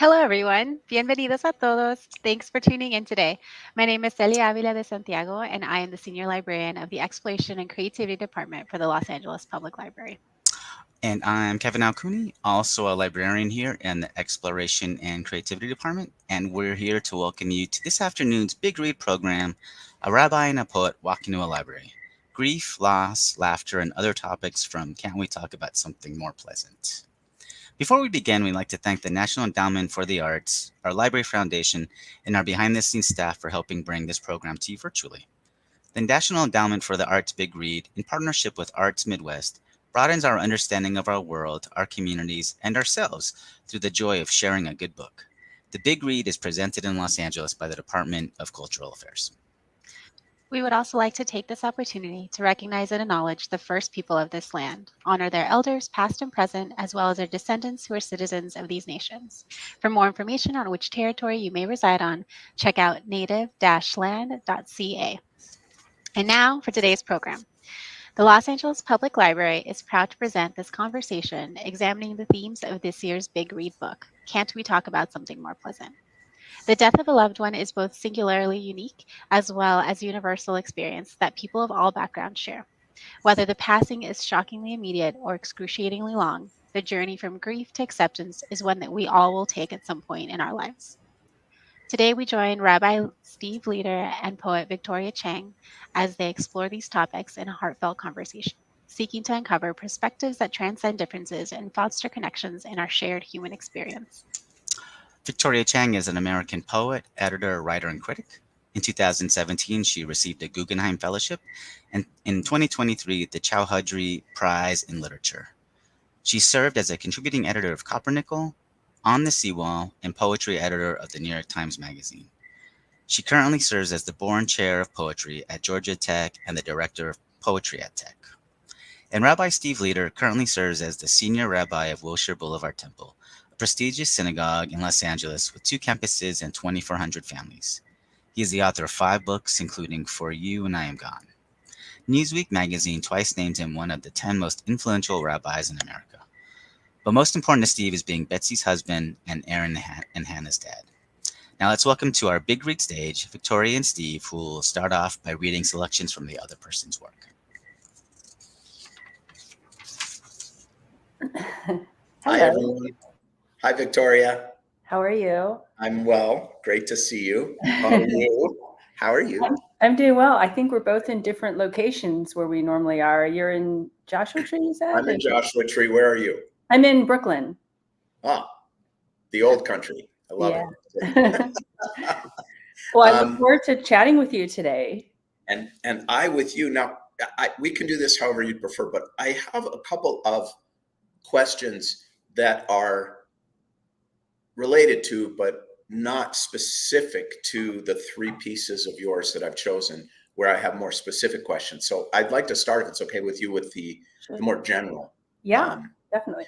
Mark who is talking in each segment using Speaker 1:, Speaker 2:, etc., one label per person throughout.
Speaker 1: Hello, everyone. Bienvenidos a todos. Thanks for tuning in today. My name is Celia Avila de Santiago, and I am the Senior Librarian of the Exploration and Creativity Department for the Los Angeles Public Library.
Speaker 2: And I'm Kevin Alcuni, also a librarian here in the Exploration and Creativity Department. And we're here to welcome you to this afternoon's Big Read program, A Rabbi and a Poet Walk into a Library. Grief, loss, laughter, and other topics from Can't We Talk About Something More Pleasant? Before we begin, we'd like to thank the National Endowment for the Arts, our Library Foundation, and our behind the scenes staff for helping bring this program to you virtually. The National Endowment for the Arts Big Read, in partnership with Arts Midwest, broadens our understanding of our world, our communities, and ourselves through the joy of sharing a good book. The Big Read is presented in Los Angeles by the Department of Cultural Affairs.
Speaker 1: We would also like to take this opportunity to recognize and acknowledge the first people of this land, honor their elders, past and present, as well as their descendants who are citizens of these nations. For more information on which territory you may reside on, check out native-land.ca. And now for today's program. The Los Angeles Public Library is proud to present this conversation examining the themes of this year's Big Read book, Can't We Talk About Something More Pleasant? The death of a loved one is both singularly unique as well as a universal experience that people of all backgrounds share. Whether the passing is shockingly immediate or excruciatingly long, the journey from grief to acceptance is one that we all will take at some point in our lives. Today, we join Rabbi Steve Leder and poet Victoria Chang as they explore these topics in a heartfelt conversation, seeking to uncover perspectives that transcend differences and foster connections in our shared human experience.
Speaker 2: Victoria Chang is an American poet, editor, writer, and critic. In 2017, she received a Guggenheim Fellowship, and in 2023, the Chowdhury Prize in Literature. She served as a contributing editor of Coppernickel, On the Seawall, and poetry editor of the New York Times Magazine. She currently serves as the Bourne Chair of Poetry at Georgia Tech and the Director of Poetry at Tech. And Rabbi Steve Leder currently serves as the Senior Rabbi of Wilshire Boulevard Temple, a prestigious synagogue in Los Angeles with 2 campuses and 2,400 families. He is the author of 5 books, including For You and I Am Gone. Newsweek magazine twice named him one of the 10 most influential rabbis in America. But most important to Steve is being Betsy's husband and Aaron and Hannah's dad. Now let's welcome to our Big Read stage Victoria and Steve, who will start off by reading selections from the other person's work.
Speaker 3: Hi, everyone. Hi, Victoria.
Speaker 4: How are you?
Speaker 3: I'm well. Great to see you. How are you? How are you?
Speaker 4: I'm doing well. I think we're both in different locations where we normally are. You're in Joshua Tree, you said?
Speaker 3: I'm in Joshua Tree. Where are you?
Speaker 4: I'm in Brooklyn.
Speaker 3: Ah, the old country. I love
Speaker 4: it. Well, I look forward to chatting with you today.
Speaker 3: And I with you. Now, we can do this however you'd prefer, but I have a couple of questions that are related to, but not specific to the 3 pieces of yours that I've chosen, where I have more specific questions. So I'd like to start, if it's okay with you, with the more general.
Speaker 4: Yeah, definitely.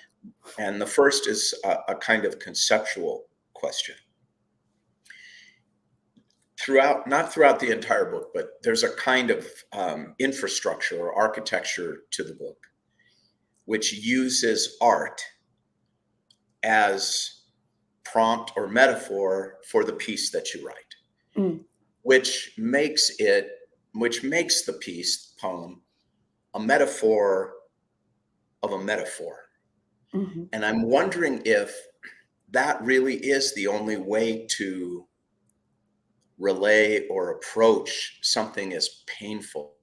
Speaker 3: And the first is a kind of conceptual question. Not throughout the entire book, but there's a kind of infrastructure or architecture to the book, which uses art as prompt or metaphor for the piece that you write, which makes the piece, poem, a metaphor of a metaphor. Mm-hmm. And I'm wondering if that really is the only way to relay or approach something as painful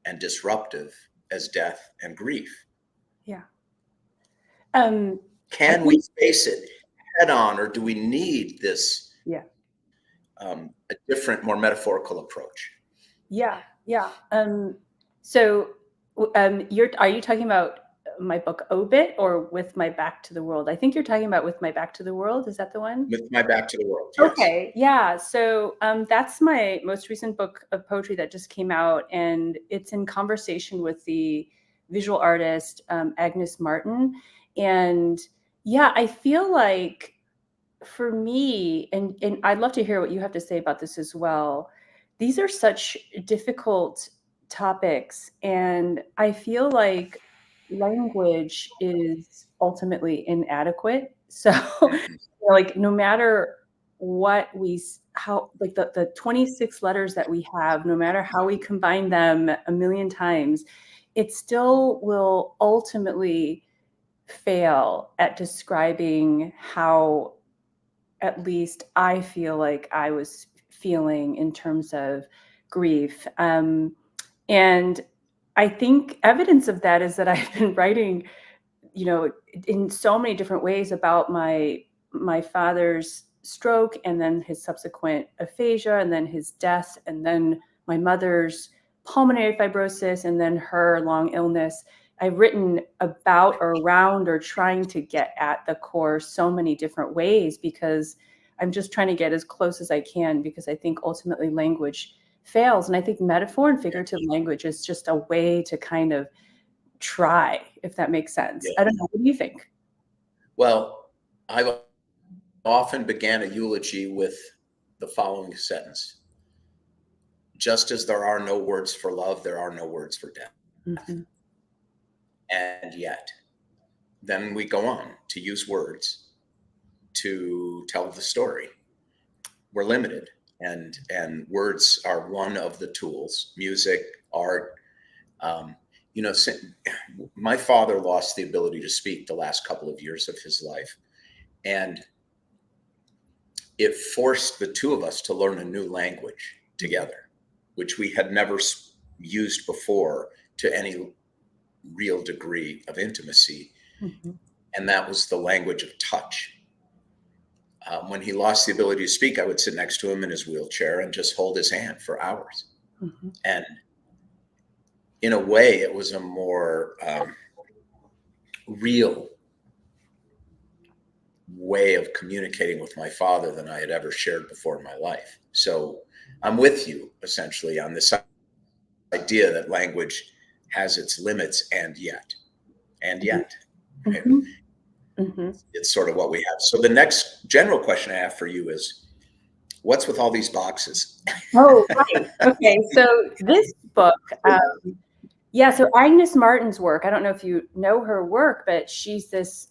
Speaker 3: and disruptive as death and grief.
Speaker 4: Yeah.
Speaker 3: Can we face it head on, or do we need this a different, more metaphorical approach?
Speaker 4: Yeah. So are you talking about my book Obit or With My Back to the World? I think you're talking about With My Back to the World. Is that the one?
Speaker 3: With My Back to the World, yes.
Speaker 4: Okay, yeah. So that's my most recent book of poetry that just came out, and it's in conversation with the visual artist Agnes Martin. And yeah, I feel like for me, and I'd love to hear what you have to say about this as well, these are such difficult topics, and I feel like language is ultimately inadequate So like no matter what how like the 26 letters that we have, no matter how we combine them a million times, it still will ultimately fail at describing how at least I feel like I was feeling in terms of grief. And I think evidence of that is that I've been writing, in so many different ways about my father's stroke and then his subsequent aphasia and then his death and then my mother's pulmonary fibrosis and then her long illness. I've written about or around or trying to get at the core so many different ways because I'm just trying to get as close as I can because I think ultimately language fails. And I think metaphor and figurative language is just a way to kind of try, if that makes sense.
Speaker 3: Yeah.
Speaker 4: I don't know. What do you think?
Speaker 3: Well, I've often began a eulogy with the following sentence. Just as there are no words for love, there are no words for death.
Speaker 4: Mm-hmm.
Speaker 3: And yet, then we go on to use words to tell the story. We're limited, and words are one of the tools. Music, art. My father lost the ability to speak the last couple of years of his life, and it forced the two of us to learn a new language together, which we had never used before to any real degree of intimacy.
Speaker 4: Mm-hmm.
Speaker 3: And that was the language of touch. When he lost the ability to speak, I would sit next to him in his wheelchair and just hold his hand for hours.
Speaker 4: Mm-hmm.
Speaker 3: And in a way, it was a more real way of communicating with my father than I had ever shared before in my life. So I'm with you essentially on this idea that language has its limits and yet. Right?
Speaker 4: Mm-hmm. Mm-hmm.
Speaker 3: It's sort of what we have. So the next general question I have for you is, what's with all these boxes?
Speaker 4: Oh, right. Okay. So this book, so Agnes Martin's work, I don't know if you know her work, but she's this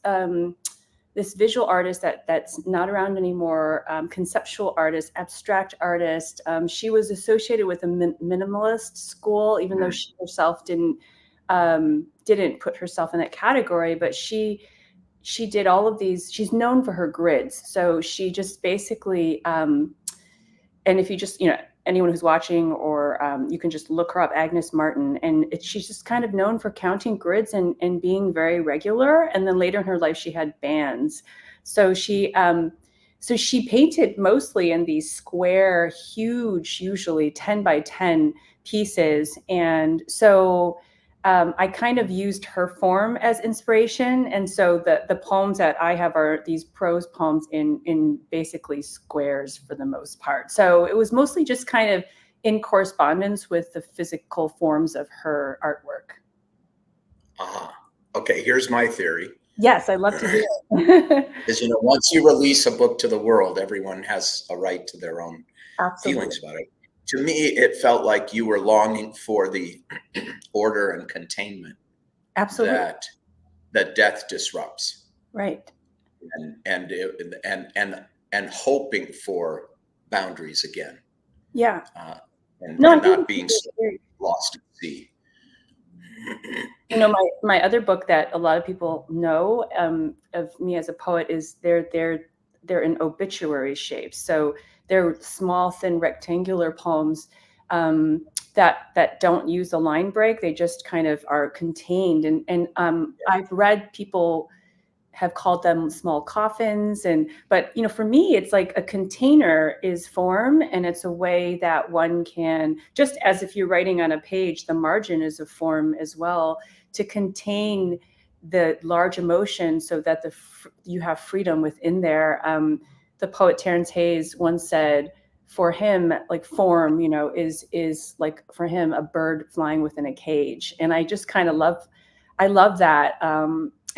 Speaker 4: this visual artist that's not around anymore, conceptual artist, abstract artist. She was associated with a minimalist school, even though she herself didn't put herself in that category, but she did all of these. She's known for her grids. So she just basically, and if you just, anyone who's watching, or you can just look her up, Agnes Martin, and she's just kind of known for counting grids and being very regular. And then later in her life, she had bands. So she painted mostly in these square, huge, usually 10 by 10 pieces. And so I kind of used her form as inspiration. And so the poems that I have are these prose poems in basically squares for the most part. So it was mostly just kind of in correspondence with the physical forms of her artwork.
Speaker 3: Okay, here's my theory.
Speaker 4: Yes, I'd love to hear it.
Speaker 3: Is, once you release a book to the world, everyone has a right to their own feelings about it. To me, it felt like you were longing for the order and containment that death disrupts,
Speaker 4: right?
Speaker 3: And hoping for boundaries again, and not being lost at sea.
Speaker 4: My other book that a lot of people know of me as a poet is they're in obituary shapes. So they're small, thin, rectangular poems that don't use a line break. They just kind of are contained. And I've read people have called them small coffins. But for me, it's like a container is form, and it's a way that one can, just as if you're writing on a page, the margin is a form as well, to contain the large emotion so that you have freedom within there. The poet Terence Hayes once said, for him, like form, is like for him a bird flying within a cage. And I just kind of love that.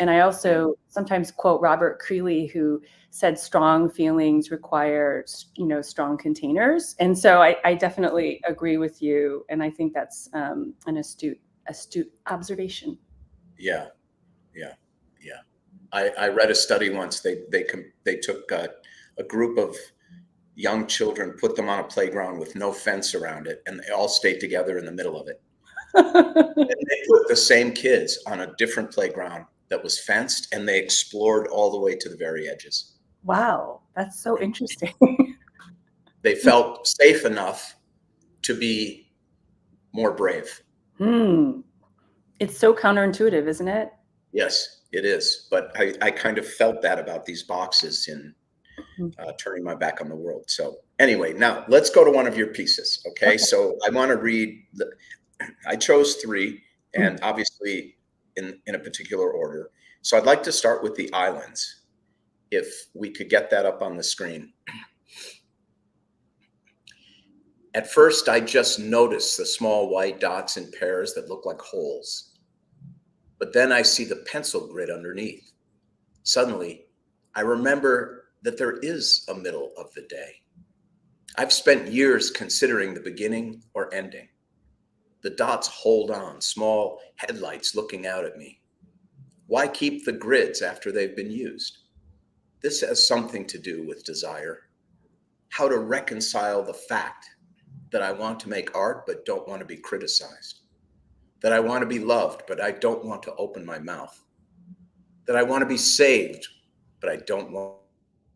Speaker 4: And I also sometimes quote Robert Creeley, who said strong feelings require, strong containers. And so I definitely agree with you. And I think that's an astute observation.
Speaker 3: Yeah. I read a study once. They took a group of young children, put them on a playground with no fence around it, and they all stayed together in the middle of it. And they put the same kids on a different playground that was fenced, and they explored all the way to the very edges.
Speaker 4: Wow, that's so interesting.
Speaker 3: They felt safe enough to be more brave.
Speaker 4: It's so counterintuitive, isn't it?
Speaker 3: Yes, it is. But I kind of felt that about these boxes in turning my back on the world. So anyway, now let's go to one of your pieces. Okay. So I want to read, I chose 3, and obviously in a particular order. So I'd like to start with the islands, if we could get that up on the screen. At first, I just noticed the small white dots in pairs that look like holes. But then I see the pencil grid underneath. Suddenly, I remember that there is a middle of the day. I've spent years considering the beginning or ending. The dots hold on, small headlights looking out at me. Why keep the grids after they've been used? This has something to do with desire. How to reconcile the fact that I want to make art but don't want to be criticized. That I want to be loved but I don't want to open my mouth. That I want to be saved but I don't want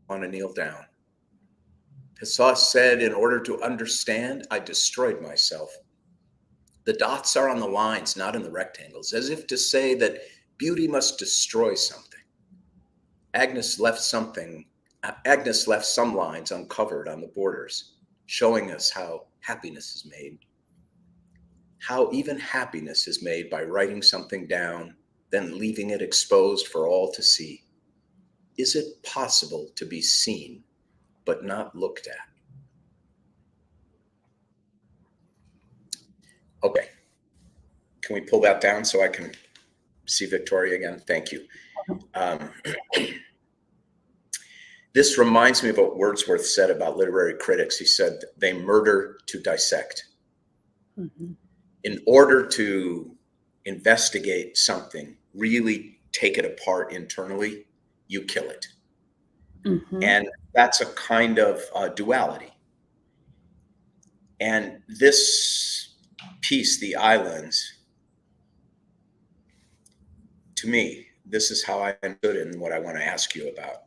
Speaker 3: to kneel down. Hassah said, in order to understand, I destroyed myself. The dots are on the lines, not in the rectangles, as if to say that beauty must destroy something. Agnes left some lines uncovered on the borders, showing us how happiness is made. How even happiness is made by writing something down, then leaving it exposed for all to see. Is it possible to be seen, but not looked at? Okay. Can we pull that down so I can see Victoria again? Thank you. This reminds me of what Wordsworth said about literary critics. He said, they murder to dissect. In order to investigate something, really take it apart internally, you kill it. And that's a kind of duality. And this piece, The Islands, to me, this is how I understood it and what I want to ask you about,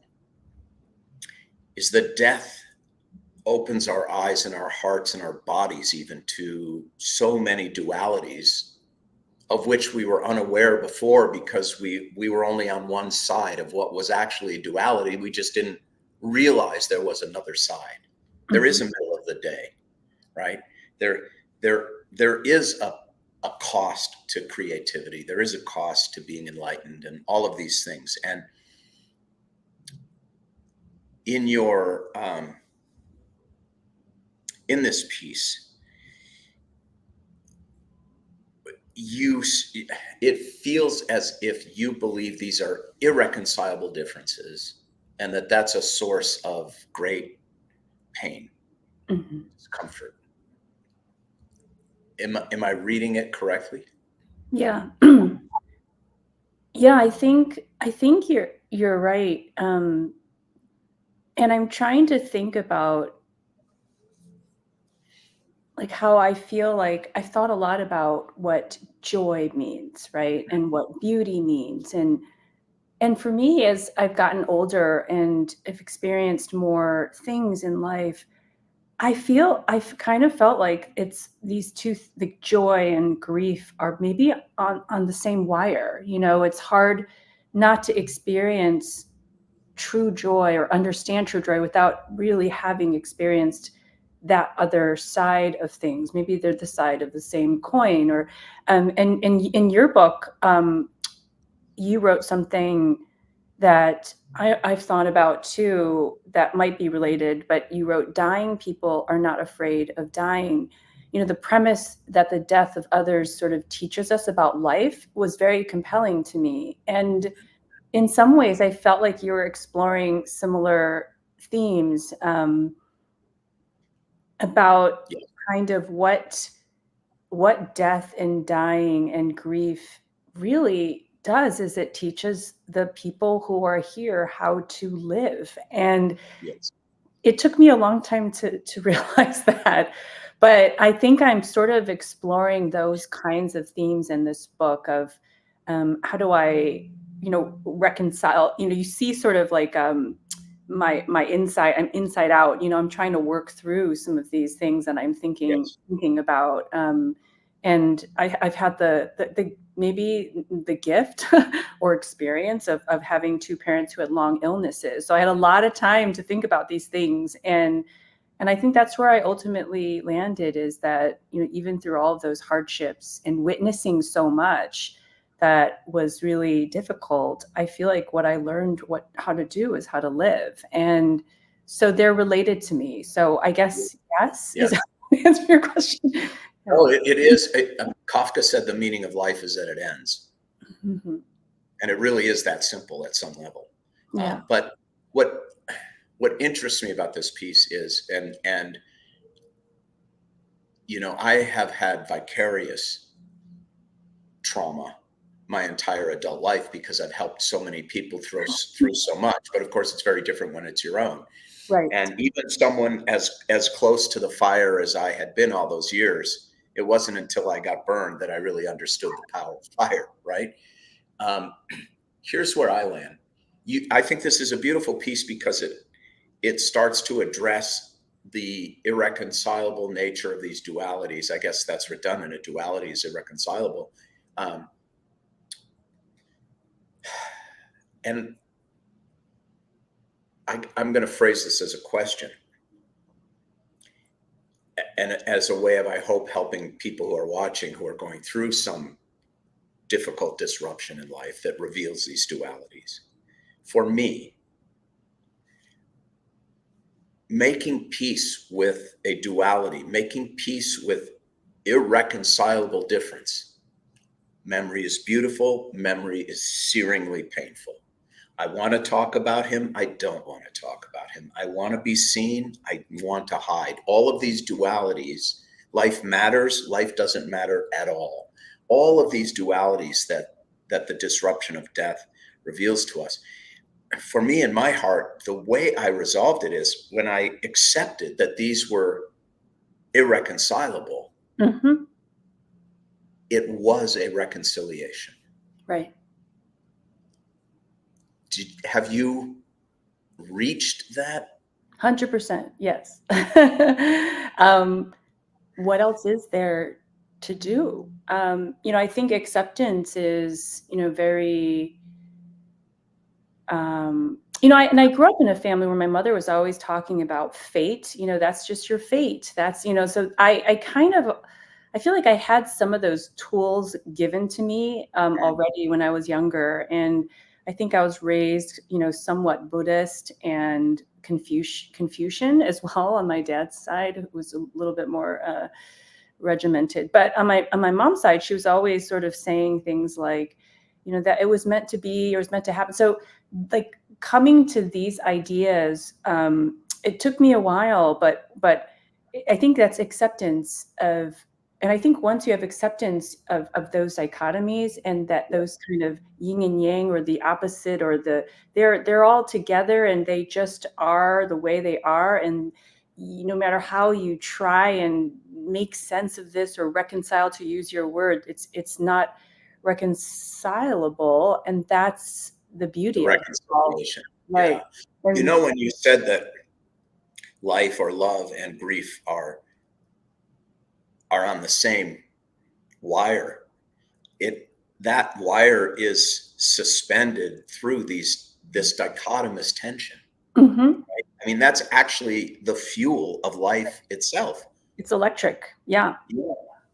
Speaker 3: is that death opens our eyes and our hearts and our bodies even to so many dualities of which we were unaware before, because we were only on one side of what was actually a duality. We just didn't realize there was another side. There is a middle of the day, right? There is a cost to creativity. There is a cost to being enlightened and all of these things. And in your in this piece, it feels as if you believe these are irreconcilable differences, and that's a source of great pain, discomfort. Am I reading it correctly?
Speaker 4: Yeah. Yeah, I think you're right. And I'm trying to think about like how I feel like I've thought a lot about what joy means, right? And what beauty means. And for me, as I've gotten older and I've experienced more things in life, I've kind of felt like it's these two, the joy and grief are maybe on the same wire. You know, it's hard not to experience true joy or understand true joy without really having experienced that other side of things. Maybe they're the side of the same coin. Or and in your book, you wrote something that I've thought about too that might be related, but you wrote, dying people are not afraid of dying. You know, the premise that the death of others sort of teaches us about life was very compelling to me. And in some ways, I felt like you were exploring similar themes about kind of what death and dying and grief really does is it teaches the people who are here how to live. And
Speaker 3: Yes.
Speaker 4: it took me a long time to realize that. But I think I'm sort of exploring those kinds of themes in this book of how do I, reconcile, you see sort of like my inside, I'm inside out, I'm trying to work through some of these things that I'm thinking about. And I've had the maybe the gift or experience of having two parents who had long illnesses. So I had a lot of time to think about these things. And I think that's where I ultimately landed, is that, even through all of those hardships and witnessing so much that was really difficult, I feel like what I learned how to do is how to live. And so they're related to me. So I guess, yes,
Speaker 3: Yeah.
Speaker 4: is that answer your question?
Speaker 3: Oh, it is. Kafka said the meaning of life is that it ends.
Speaker 4: Mm-hmm.
Speaker 3: And it really is that simple at some level.
Speaker 4: Yeah.
Speaker 3: But what interests me about this piece is, and I have had vicarious trauma my entire adult life because I've helped so many people through so much. But of course, it's very different when it's your own.
Speaker 4: Right.
Speaker 3: And even someone as close to the fire as I had been all those years, it wasn't until I got burned that I really understood the power of fire, right? Here's where I land. I think this is a beautiful piece because it starts to address the irreconcilable nature of these dualities. I guess that's redundant. A duality is irreconcilable. And I'm going to phrase this as a question, and as a way of, I hope, helping people who are watching, who are going through some difficult disruption in life that reveals these dualities. For me, making peace with a duality, making peace with irreconcilable difference. Memory is beautiful. Memory is searingly painful. I want to talk about him. I don't want to talk about him. I want to be seen. I want to hide. All of these dualities, life matters. Life doesn't matter at all. All of these dualities that the disruption of death reveals to us. For me, in my heart, the way I resolved it is when I accepted that these were irreconcilable,
Speaker 4: Mm-hmm.
Speaker 3: it was a reconciliation.
Speaker 4: Right.
Speaker 3: Have you reached that?
Speaker 4: 100%. Yes. What else is there to do? I think acceptance is, very, I grew up in a family where my mother was always talking about fate. That's just your fate. That's, so I feel like I had some of those tools given to me already when I was younger. And I think I was raised, somewhat Buddhist and Confucian as well on my dad's side, who was a little bit more regimented. But on my mom's side, she was always sort of saying things like, that it was meant to be or it was meant to happen. So like coming to these ideas, it took me a while, but I think that's acceptance of, and I think once you have acceptance of those dichotomies and that those kind of yin and yang or the opposite or they're all together and they just are the way they are. And no matter how you try and make sense of this or reconcile, to use your word, it's not reconcilable. And that's the beauty
Speaker 3: The
Speaker 4: of
Speaker 3: reconciliation.
Speaker 4: it. Right.
Speaker 3: Yeah. When you said that life or love and grief are on the same wire, that wire is suspended through this dichotomous tension.
Speaker 4: Mm-hmm.
Speaker 3: Right? I mean, that's actually the fuel of life itself.
Speaker 4: It's electric. Yeah.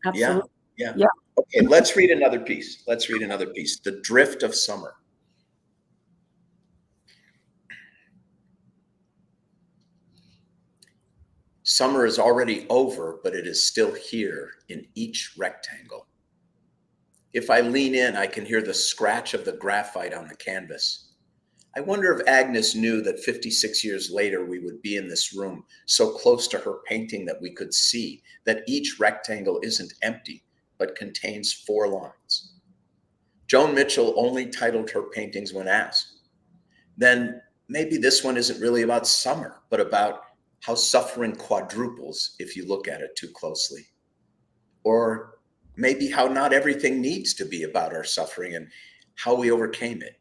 Speaker 4: Absolutely.
Speaker 3: Yeah.
Speaker 4: Yeah.
Speaker 3: Okay, let's read another piece. The Drift of Summer. Summer is already over, but it is still here in each rectangle. If I lean in, I can hear the scratch of the graphite on the canvas. I wonder if Agnes knew that 56 years later we would be in this room, so close to her painting that we could see that each rectangle isn't empty, but contains 4 lines. Joan Mitchell only titled her paintings when asked. Then maybe this one isn't really about summer, but about how suffering quadruples if you look at it too closely. Or maybe how not everything needs to be about our suffering and how we overcame it.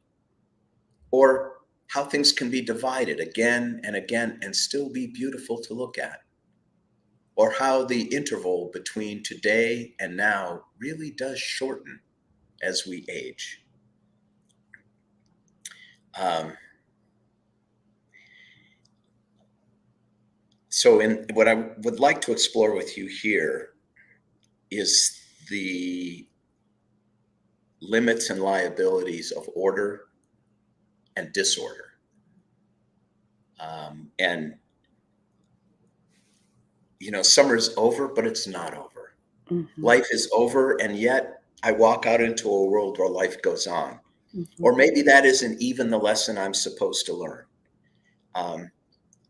Speaker 3: Or how things can be divided again and again and still be beautiful to look at. Or how the interval between today and now really does shorten as we age. So what I would like to explore with you here is the limits and liabilities of order and disorder. And, summer's over, but it's not over.
Speaker 4: Mm-hmm.
Speaker 3: Life is over, and yet I walk out into a world where life goes on.
Speaker 4: Mm-hmm.
Speaker 3: Or maybe that isn't even the lesson I'm supposed to learn.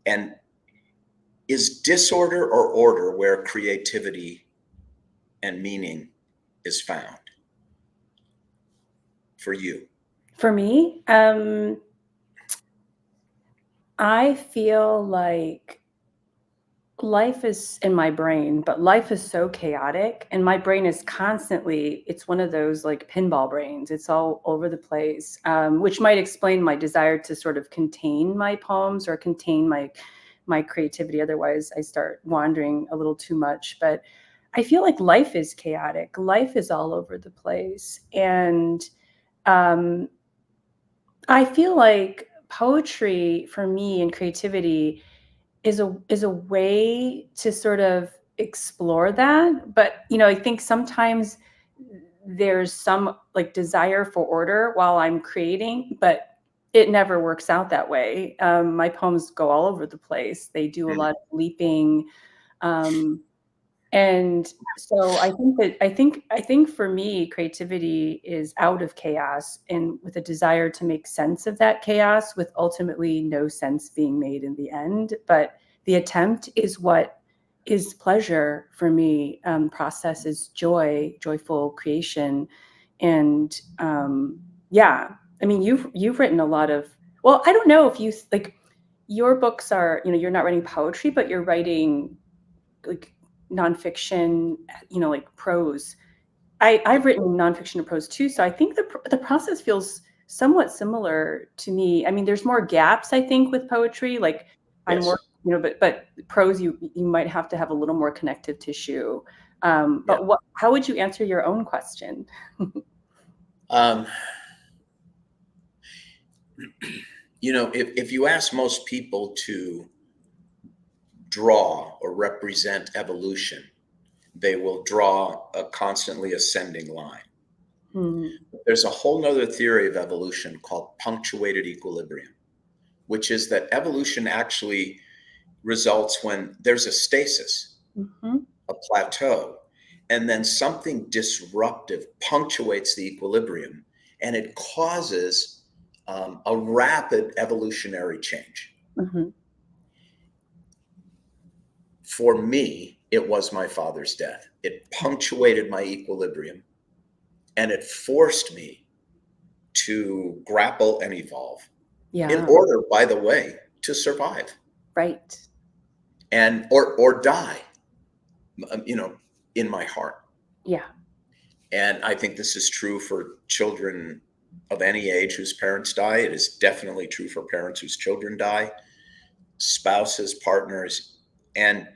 Speaker 3: And is disorder or order where creativity and meaning is found for you?
Speaker 4: For me, I feel like life is in my brain, but life is so chaotic, and my brain is constantly, it's one of those like pinball brains. It's all over the place, which might explain my desire to sort of contain my poems or contain my creativity. Otherwise, I start wandering a little too much. But I feel like life is chaotic. Life is all over the place. And I feel like poetry for me and creativity is a way to sort of explore that. But, I think sometimes there's some like desire for order while I'm creating, but it never works out that way. My poems go all over the place. They do a lot of leaping. And so I think for me, creativity is out of chaos and with a desire to make sense of that chaos, with ultimately no sense being made in the end. But the attempt is what is pleasure for me. Process is joyful creation. And yeah, I mean, you've written a lot of, well, I don't know if you like your books are, you're not writing poetry, but you're writing like nonfiction, like prose. I've written nonfiction and prose too, so I think the process feels somewhat similar to me. I mean, there's more gaps, I think, with poetry. Like I'm
Speaker 3: Yes.
Speaker 4: more, but prose, you might have to have a little more connective tissue. But how would you answer your own question?
Speaker 3: If you ask most people to draw or represent evolution, they will draw a constantly ascending line. There's a whole nother theory of evolution called punctuated equilibrium, which is that evolution actually results when there's a stasis, a plateau, and then something disruptive punctuates the equilibrium, and it causes a rapid evolutionary change. For me, it was my father's death. It punctuated my equilibrium, and it forced me to grapple and evolve in order, by the way, to survive.
Speaker 4: Right.
Speaker 3: And or die, in my heart.
Speaker 4: Yeah.
Speaker 3: And I think this is true for children of any age whose parents die. It is definitely true for parents whose children die, spouses, partners. And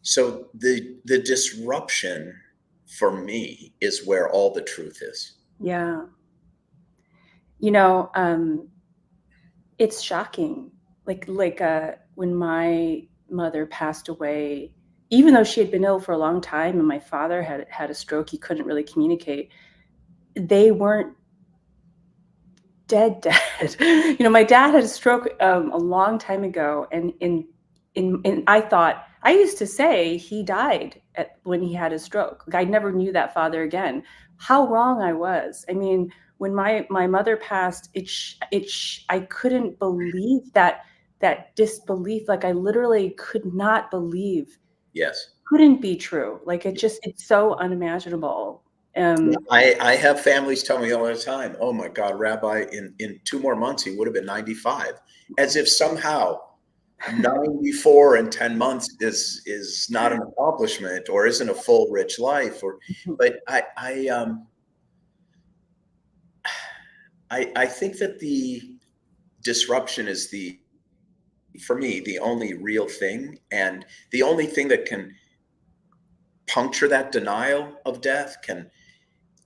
Speaker 3: so the disruption for me is where all the truth is.
Speaker 4: Yeah. It's shocking. Like when my mother passed away, even though she had been ill for a long time and my father had a stroke, he couldn't really communicate. They weren't dead. My dad had a stroke a long time ago, and I used to say he died when he had his stroke. Like, I never knew that father again. How wrong I was. I mean, when my mother passed, I couldn't believe that disbelief. Like I literally could not believe.
Speaker 3: Yes.
Speaker 4: Couldn't be true. Like it's so unimaginable.
Speaker 3: I have families tell me all the time, oh my God, Rabbi, in 2 more months, he would have been 95, as if somehow 94 in 10 months is not an accomplishment or isn't a full, rich life. But I think that the disruption is for me, the only real thing, and the only thing that can puncture that denial of death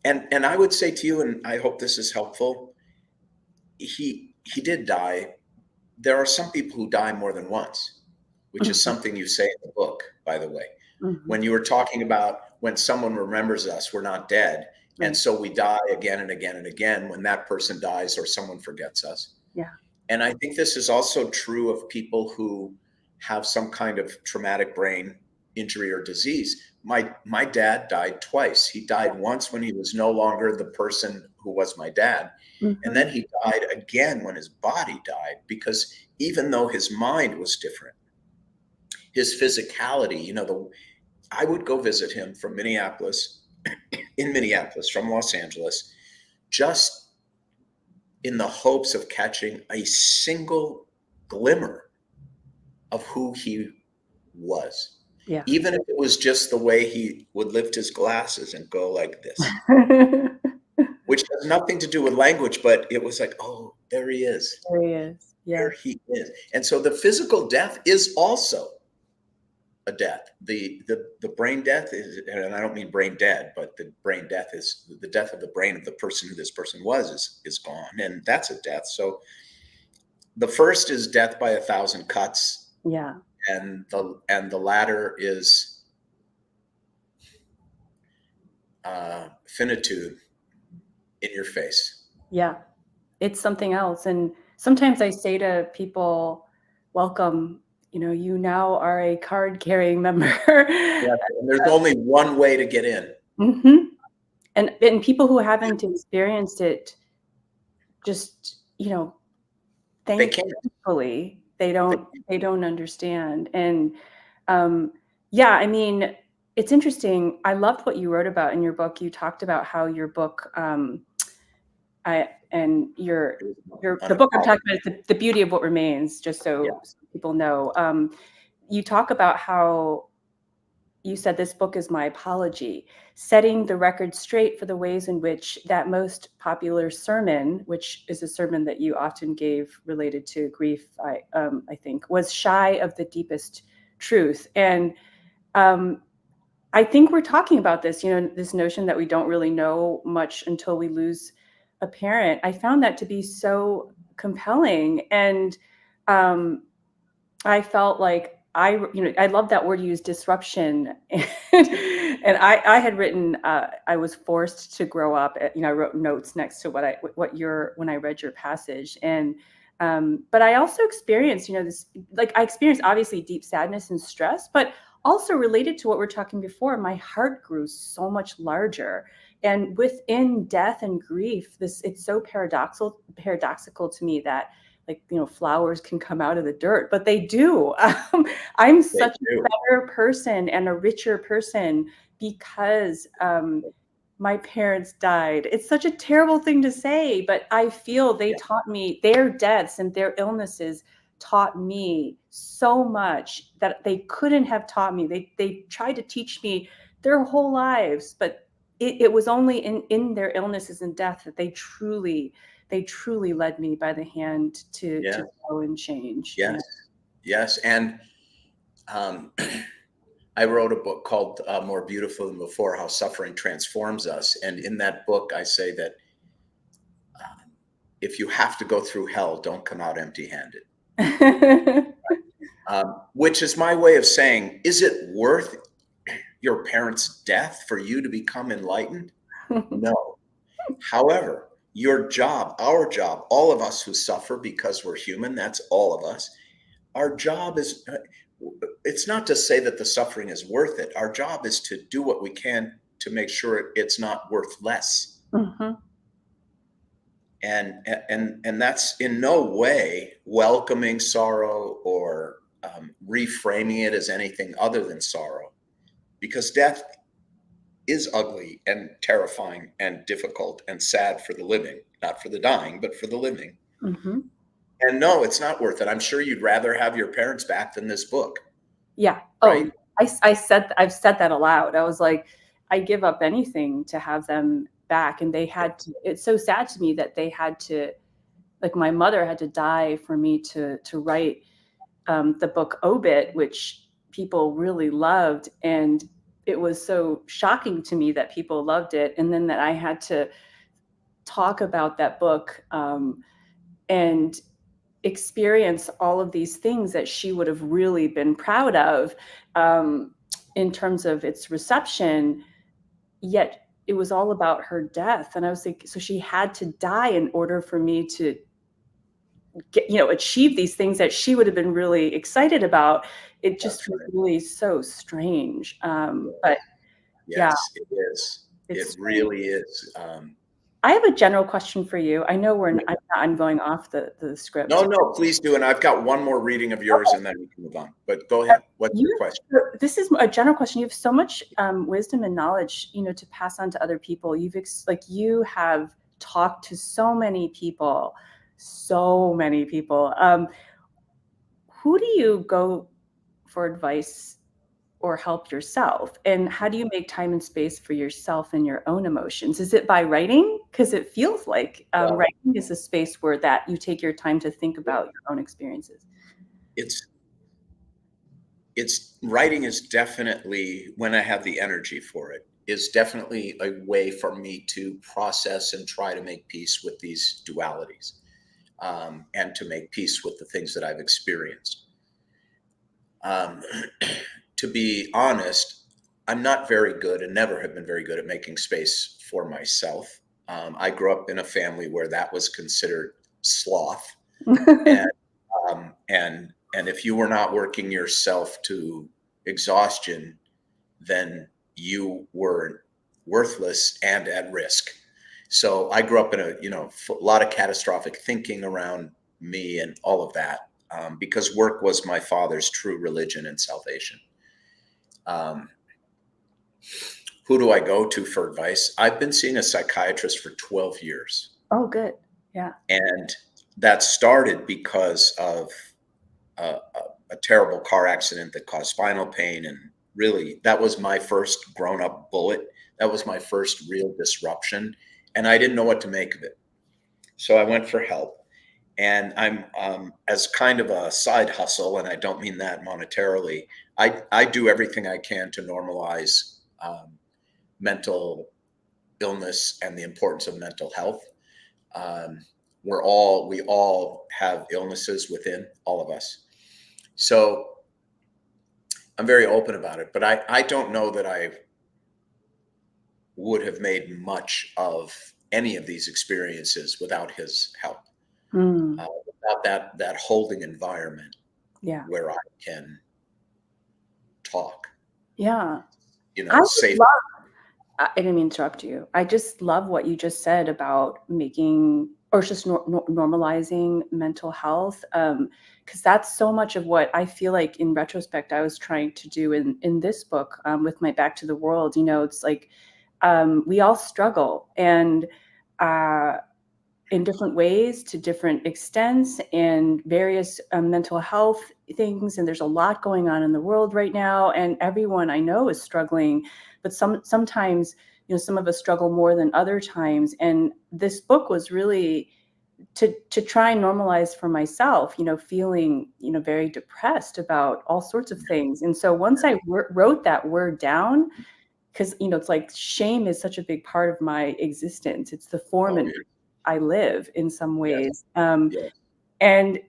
Speaker 3: and I would say to you, and I hope this is helpful, he did die. There are some people who die more than once, which is something you say in the book, by the way. When you were talking about when someone remembers us, we're not dead.
Speaker 4: Right.
Speaker 3: And so we die again and again and again when that person dies or someone forgets us.
Speaker 4: Yeah.
Speaker 3: And I think this is also true of people who have some kind of traumatic brain injury or disease. My dad died twice. He died once when he was no longer the person who was my dad. And then he died again when his body died, because even though his mind was different, his physicality, I would go visit him from Minneapolis, from Los Angeles, just in the hopes of catching a single glimmer of who he was.
Speaker 4: Yeah.
Speaker 3: Even if it was just the way he would lift his glasses and go like this, which has nothing to do with language, but it was like, oh, there he is.
Speaker 4: There he is. Yeah.
Speaker 3: There he is. And so the physical death is also a death. The brain death is, and I don't mean brain dead, but the brain death is the death of the brain of the person who this person was is gone. And that's a death. So the first is death by 1,000 cuts.
Speaker 4: Yeah.
Speaker 3: And the latter is finitude in your face.
Speaker 4: Yeah, it's something else. And sometimes I say to people, welcome, you now are a card-carrying member.
Speaker 3: Yes, and there's only one way to get in.
Speaker 4: And people who haven't experienced it, just, thankfully, they don't understand. And yeah, I mean, it's interesting. I loved what you wrote about in your book. You talked about how your book, the book I'm talking about is The Beauty of What Remains, just so people know. You talk about how you said this book is my apology, setting the record straight for the ways in which that most popular sermon, which is a sermon that you often gave related to grief, I think, was shy of the deepest truth. And I think we're talking about this, this notion that we don't really know much until we lose a parent. I found that to be so compelling. And I felt like I love that word you use, disruption. And I had written, I was forced to grow up. I wrote notes next to when I read your passage. And but I also experienced, this, like I experienced obviously deep sadness and stress, but also related to what we're talking before, my heart grew so much larger. And within death and grief, it's so paradoxical to me that, like, flowers can come out of the dirt, but they do. I'm such a better person and a richer person because my parents died. It's such a terrible thing to say, but I feel they taught me, their deaths and their illnesses taught me so much that they couldn't have taught me. They tried to teach me their whole lives, but it was only in their illnesses and death that they truly led me by the hand to grow and change.
Speaker 3: Yes. And I wrote a book called More Beautiful Than Before, How Suffering Transforms Us. And in that book, I say that if you have to go through hell, don't come out empty-handed. Which is my way of saying, is it worth your parents' death for you to become enlightened? No. However, your job, our job, all of us who suffer because we're human, that's all of us. Our job is, it's not to say that the suffering is worth it. Our job is to do what we can to make sure it's not worth less. And that's in no way welcoming sorrow or reframing it as anything other than sorrow, because death is ugly and terrifying and difficult and sad for the living, not for the dying, but for the living.
Speaker 4: Mm-hmm.
Speaker 3: And no, it's not worth it. I'm sure you'd rather have your parents back than this book.
Speaker 4: Yeah.
Speaker 3: Right?
Speaker 4: Oh, I've said that aloud. I was like, I give up anything to have them back. And they had to, it's so sad to me that they had to, like my mother had to die for me to write the book Obit, which people really loved. And it was so shocking to me that people loved it. And then that I had to talk about that book and experience all of these things that she would have really been proud of in terms of its reception, yet it was all about her death. And I was like, so she had to die in order for me to get, achieve these things that she would have been really excited about. It just was really so strange. But
Speaker 3: yes, it is.
Speaker 4: it's
Speaker 3: It
Speaker 4: strange.
Speaker 3: really is.
Speaker 4: I have a general question for you. I know I'm going off the script.
Speaker 3: No, please do. And I've got one more reading of yours, and then we can move on. But go ahead. What's your question?
Speaker 4: This is a general question. You have so much wisdom and knowledge, to pass on to other people. You have talked to so many people. Who do you go for advice or help yourself? And how do you make time and space for yourself and your own emotions? Is it by writing? Because it feels like writing is a space where that you take your time to think about your own experiences.
Speaker 3: It's writing is definitely, when I have the energy for it, is definitely a way for me to process and try to make peace with these dualities, and to make peace with the things that I've experienced. To be honest, I'm not very good and never have been very good at making space for myself. I grew up in a family where that was considered sloth. And if you were not working yourself to exhaustion, then you were worthless and at risk. So I grew up in a lot of catastrophic thinking around me and all of that, because work was my father's true religion and salvation. Who do I go to for advice? I've been seeing a psychiatrist for 12 years.
Speaker 4: Oh, good. Yeah.
Speaker 3: And that started because of a terrible car accident that caused spinal pain. And really, that was my first grown-up bullet. That was my first real disruption. And I didn't know what to make of it. So I went for help. And I'm, as kind of a side hustle, and I don't mean that monetarily, I do everything I can to normalize mental illness and the importance of mental health. We all have illnesses within all of us. So I'm very open about it, but I don't know that I would have made much of any of these experiences without his help. Without that holding environment, where I can talk.
Speaker 4: Yeah.
Speaker 3: Safe.
Speaker 4: I didn't mean to interrupt you. I just love what you just said about making or just normalizing mental health, because that's so much of what I feel like in retrospect I was trying to do in this book, with my Back to the World. It's like we all struggle, and in different ways, to different extents, and various mental health things. And there's a lot going on in the world right now, and everyone I know is struggling. But sometimes, some of us struggle more than other times. And this book was really to try and normalize for myself, feeling, very depressed about all sorts of things. And so once I wrote that word down, because, it's like shame is such a big part of my existence. It's the form in which I live in some ways. And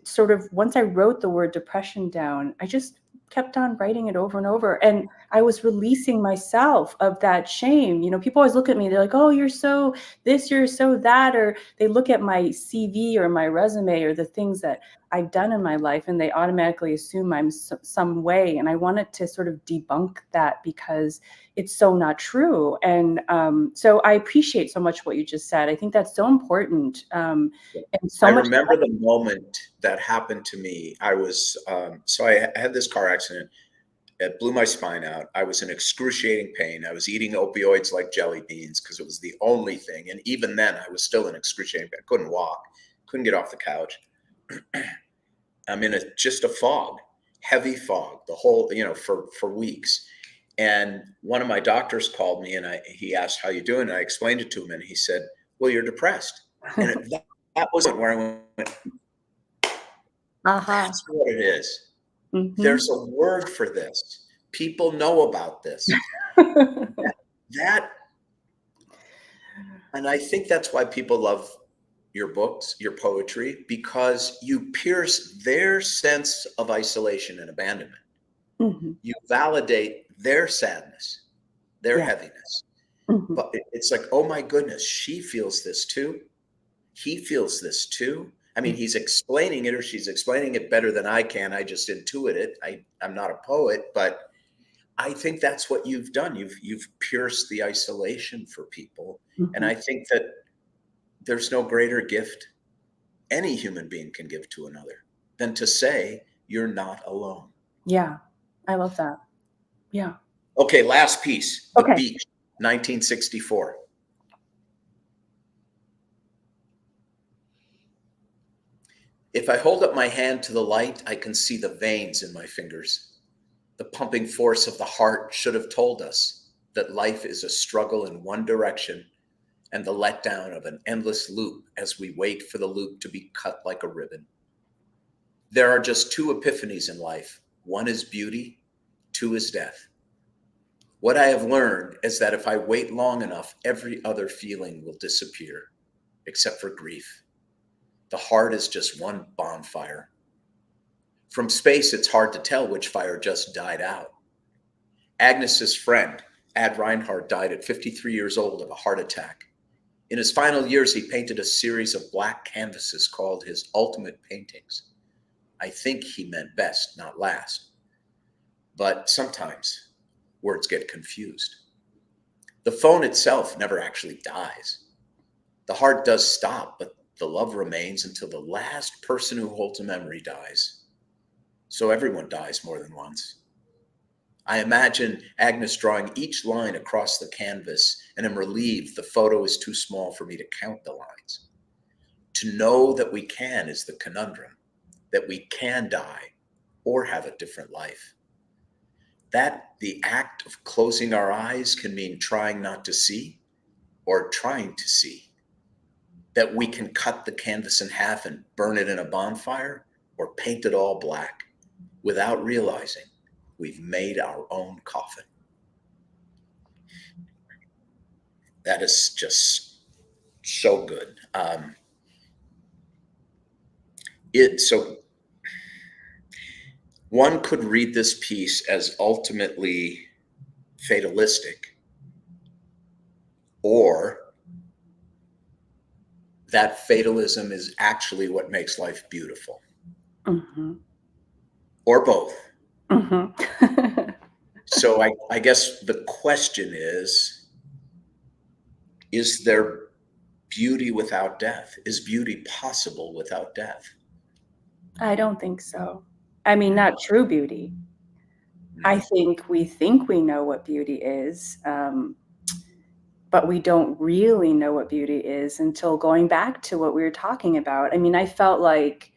Speaker 4: sort of once I wrote the word depression down, I just kept on writing it over and over. And I was releasing myself of that shame. People always look at me, they're like, oh, you're so this, you're so that, or they look at my CV or my resume or the things that I've done in my life, and they automatically assume I'm some way. And I wanted to sort of debunk that because it's so not true. And so I appreciate so much what you just said. I think that's so important. And so
Speaker 3: I
Speaker 4: much.
Speaker 3: remember the moment that happened to me. I was, so I had this car accident It blew my spine out. I was in excruciating pain. I was eating opioids like jelly beans because it was the only thing. And even then, I was still in excruciating pain. I couldn't walk, couldn't get off the couch. I'm in just a fog, heavy fog, the whole, for weeks. And one of my doctors called me and he asked, how you doing? And I explained it to him and he said, well, you're depressed. And that wasn't where I went. That's what it is.
Speaker 4: Mm-hmm.
Speaker 3: There's a word for this. People know about this. And I think that's why people love your books, your poetry, because you pierce their sense of isolation and abandonment.
Speaker 4: Mm-hmm.
Speaker 3: You validate their sadness, their heaviness. Mm-hmm. But it's like, oh my goodness, she feels this too. He feels this too. I mean, he's explaining it or she's explaining it better than I can. I just intuit it. I'm not a poet, but I think that's what you've done. You've pierced the isolation for people. Mm-hmm. And I think that there's no greater gift any human being can give to another than to say, you're not alone.
Speaker 4: Yeah, I love that. Yeah.
Speaker 3: Okay, last piece, The Beach, 1964. If I hold up my hand to the light, I can see the veins in my fingers. The pumping force of the heart should have told us that life is a struggle in one direction and the letdown of an endless loop as we wait for the loop to be cut like a ribbon. There are just two epiphanies in life. One is beauty, two is death. What I have learned is that if I wait long enough, every other feeling will disappear, except for grief. The heart is just one bonfire. From space, it's hard to tell which fire just died out. Agnes's friend, Ad Reinhardt, died at 53 years old of a heart attack. In his final years, he painted a series of black canvases called his ultimate paintings. I think he meant best, not last. But sometimes words get confused. The phone itself never actually dies. The heart does stop, but the love remains until the last person who holds a memory dies. So everyone dies more than once. I imagine Agnes drawing each line across the canvas and am relieved the photo is too small for me to count the lines. To know that we can is the conundrum, that we can die or have a different life. That the act of closing our eyes can mean trying not to see or trying to see. That we can cut the canvas in half and burn it in a bonfire or paint it all black without realizing we've made our own coffin. That is just so good. So one could read this piece as ultimately fatalistic, or that fatalism is actually what makes life beautiful. Mm-hmm. Or both. Mm-hmm. So I guess the question is there beauty without death? Is beauty possible without death?
Speaker 4: I don't think so. I mean, not true beauty. I think we know what beauty is, but we don't really know what beauty is until going back to what we were talking about. I mean, I felt like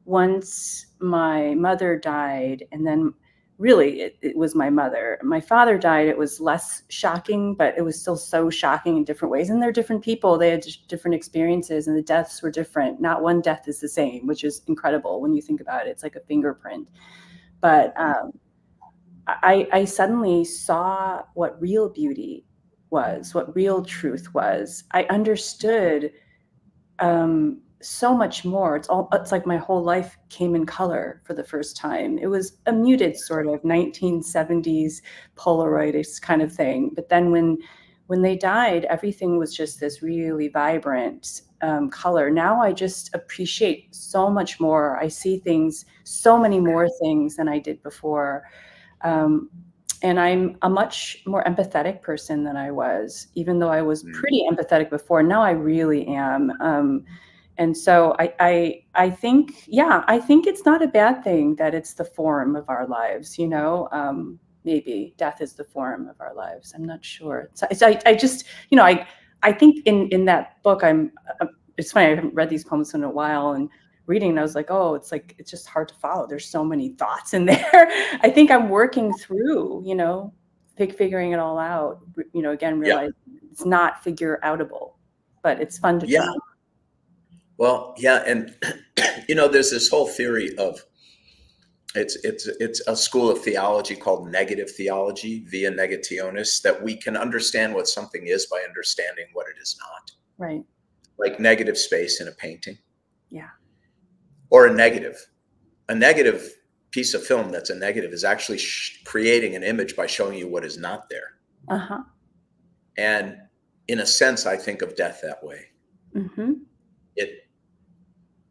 Speaker 4: once my mother died, and then really it was my mother. My father died, it was less shocking, but it was still so shocking in different ways. And they're different people. They had different experiences and the deaths were different. Not one death is the same, which is incredible when you think about it. It's like a fingerprint. But I suddenly saw what real beauty was, what real truth was. I understood so much more. It's like my whole life came in color for the first time. It was a muted sort of 1970s Polaroid kind of thing. But then when they died, everything was just this really vibrant color. Now I just appreciate so much more. I see things, so many more things than I did before. And I'm a much more empathetic person than I was, even though I was pretty empathetic before. Now I really am. And so I think, I think it's not a bad thing that it's the form of our lives, you know. maybe death is the form of our lives. I'm not sure. I just, you know, I think in that book, it's funny, I haven't read these poems in a while, and reading, and I was like, oh, it's just hard to follow. There's so many thoughts in there. I think I'm working through, you know, figuring it all out, you know, again, realize it's not figure outable, but it's fun to try.
Speaker 3: Well, yeah. And, you know, there's this whole theory of, it's a school of theology called negative theology, via negationis, that we can understand what something is by understanding what it is not.
Speaker 4: Right.
Speaker 3: Like negative space in a painting.
Speaker 4: Yeah.
Speaker 3: Or a negative piece of film that's a negative is actually creating an image by showing you what is not there.
Speaker 4: Uh-huh.
Speaker 3: And in a sense, I think of death that way.
Speaker 4: Mm-hmm.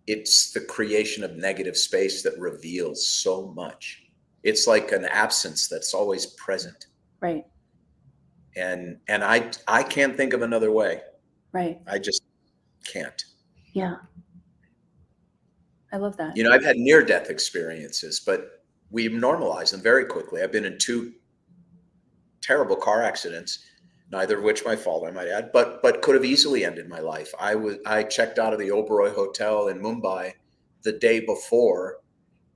Speaker 3: It's the creation of negative space that reveals so much. It's like an absence that's always present.
Speaker 4: Right.
Speaker 3: And I can't think of another way.
Speaker 4: Right.
Speaker 3: I just can't.
Speaker 4: Yeah. I love that.
Speaker 3: You know, I've had near-death experiences, but we normalize them very quickly. I've been in 2 terrible car accidents, neither of which my fault, I might add, but could have easily ended my life. I checked out of the Oberoi Hotel in Mumbai the day before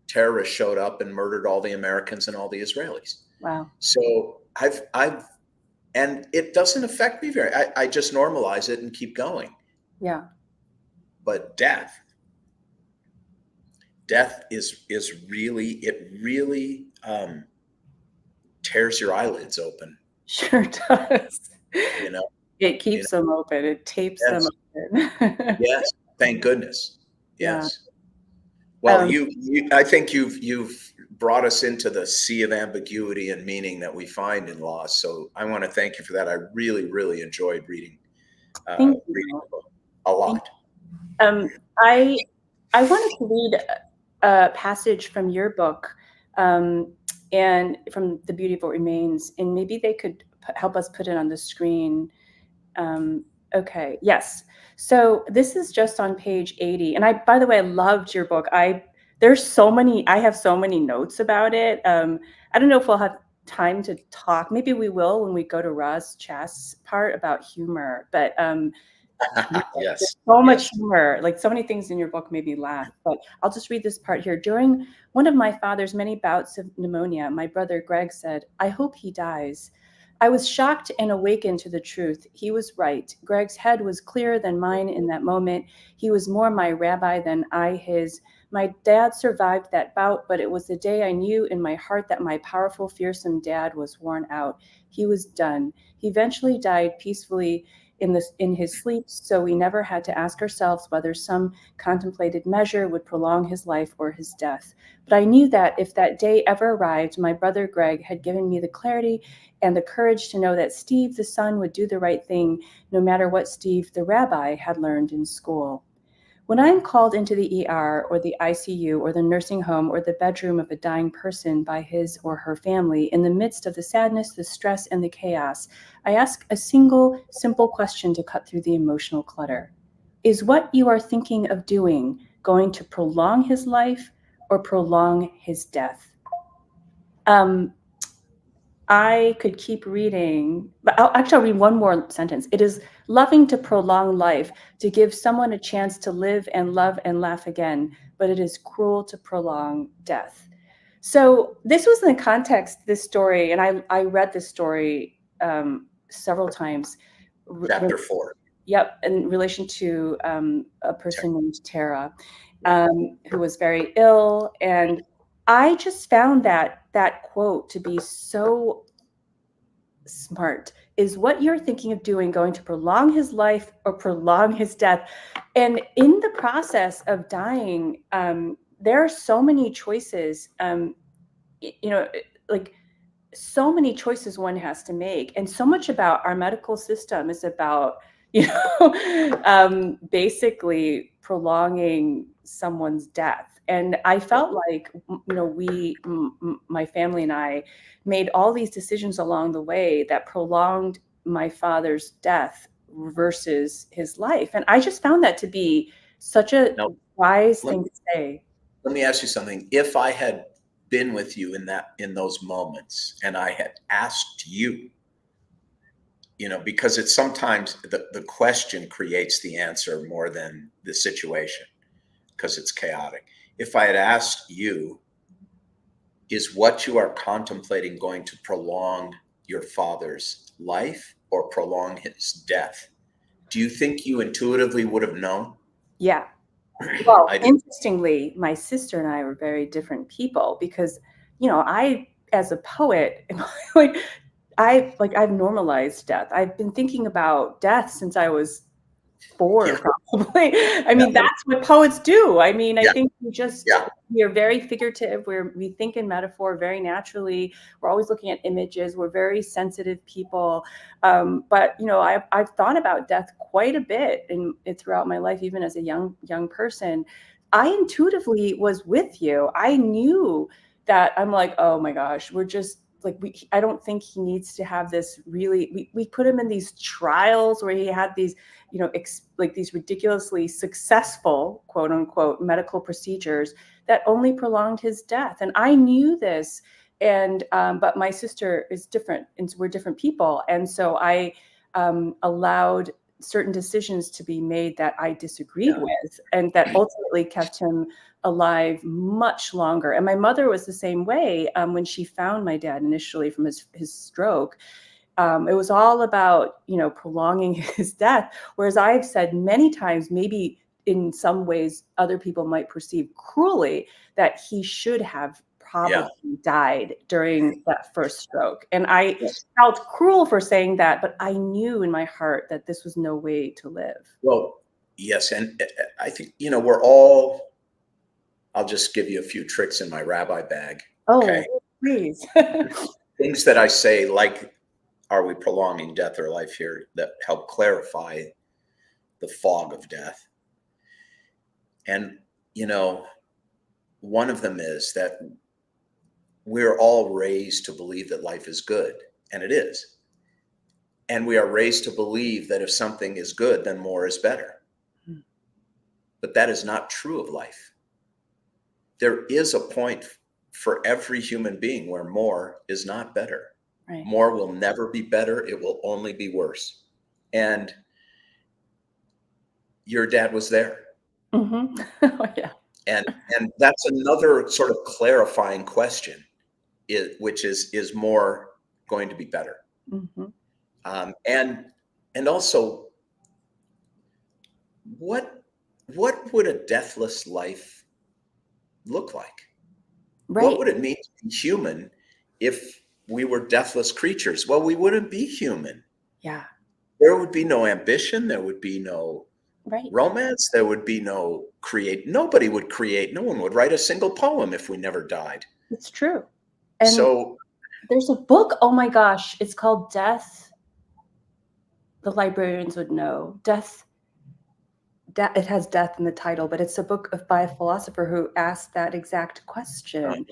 Speaker 3: terrorists showed up and murdered all the Americans and all the Israelis.
Speaker 4: Wow.
Speaker 3: So and it doesn't affect me I just normalize it and keep going.
Speaker 4: Yeah.
Speaker 3: But death is really, it really tears your eyelids open.
Speaker 4: Sure does.
Speaker 3: You know,
Speaker 4: it keeps them open. It tapes them open.
Speaker 3: Yes, thank goodness. Yes. Yeah. Well, I think you've brought us into the sea of ambiguity and meaning that we find in loss. So I want to thank you for that. I really, really enjoyed reading the book a lot.
Speaker 4: I wanted to read a passage from your book, and from The Beauty of What Remains, and maybe they could help us put it on the screen. Okay, yes. So this is just on page 80. And by the way, I loved your book. I have so many notes about it. I don't know if we'll have time to talk. Maybe we will when we go to Roz Chast's part about humor, but
Speaker 3: yes,
Speaker 4: so much humor, like so many things in your book made me laugh. But I'll just read this part here. During one of my father's many bouts of pneumonia, my brother Greg said, "I hope he dies." I was shocked and awakened to the truth. He was right. Greg's head was clearer than mine in that moment. He was more my rabbi than I his. My dad survived that bout, but it was the day I knew in my heart that my powerful, fearsome dad was worn out. He was done. He eventually died peacefully in his sleep, so we never had to ask ourselves whether some contemplated measure would prolong his life or his death. But I knew that if that day ever arrived, my brother Greg had given me the clarity and the courage to know that Steve, the son, would do the right thing, no matter what Steve, the rabbi, had learned in school. When I am called into the ER or the ICU or the nursing home or the bedroom of a dying person by his or her family, in the midst of the sadness, the stress, and the chaos, I ask a single, simple question to cut through the emotional clutter. Is what you are thinking of doing going to prolong his life or prolong his death? I could keep reading, but I'll read one more sentence. It is loving to prolong life, to give someone a chance to live and love and laugh again, but it is cruel to prolong death. So this was in the context, this story, and I read this story several times.
Speaker 3: Chapter 4.
Speaker 4: Yep, in relation to a person named Tara, who was very ill, and I just found that quote to be so smart. Is what you're thinking of doing going to prolong his life or prolong his death? And in the process of dying, there are so many choices, like so many choices one has to make. And so much about our medical system is about, basically prolonging someone's death. And I felt like, my family and I made all these decisions along the way that prolonged my father's death versus his life. And I just found that to be such a wise thing to say.
Speaker 3: Let me ask you something. If I had been with you in those moments, and I had asked you, because it's sometimes the question creates the answer more than the situation, because it's chaotic. If I had asked you, is what you are contemplating going to prolong your father's life or prolong his death? Do you think you intuitively would have known?
Speaker 4: Yeah. Well,
Speaker 3: I do.
Speaker 4: interestingly, my sister and I were very different people because, I, as a poet, I've normalized death. I've been thinking about death since I was 4, probably. I mean, that's what poets do. I mean, I think we are very figurative. We think in metaphor very naturally. We're always looking at images. We're very sensitive people. But I've thought about death quite a bit throughout my life, even as a young person. I intuitively was with you. I knew that. I'm like, oh my gosh, we're just I don't think he needs to have this really. We put him in these trials where he had these, these ridiculously successful, quote unquote, medical procedures that only prolonged his death. And I knew this, and but my sister is different, and we're different people. And so I allowed certain decisions to be made that I disagreed with, and that ultimately kept him alive much longer. And my mother was the same way. When she found my dad initially from his stroke, it was all about, prolonging his death. Whereas I've said many times, maybe in some ways other people might perceive cruelly, that he should have probably died during that first stroke. And I felt cruel for saying that, but I knew in my heart that this was no way to live.
Speaker 3: Well, yes. And I think, we're all, I'll just give you a few tricks in my rabbi bag.
Speaker 4: Oh,
Speaker 3: okay?
Speaker 4: Please.
Speaker 3: Things that I say, like, are we prolonging death or life here, that help clarify the fog of death. And, one of them is that we're all raised to believe that life is good, and it is. And we are raised to believe that if something is good, then more is better. But that is not true of life. There is a point for every human being where more is not better. Right. More will never be better. It will only be worse. And your dad was there.
Speaker 4: Mm-hmm. Yeah.
Speaker 3: And that's another sort of clarifying question, which is more going to be better. Mm-hmm. And also, what would a deathless life look like? Right. What would it mean to be human if we were deathless creatures? Well, we wouldn't be human.
Speaker 4: Yeah.
Speaker 3: There would be no ambition. There would be no romance. There would be no nobody would create. No one would write a single poem if we never died.
Speaker 4: It's true. And
Speaker 3: so
Speaker 4: there's a book. Oh my gosh. It's called Death. The librarians would know. Death. It has death in the title, but it's a book by a philosopher who asked that exact question.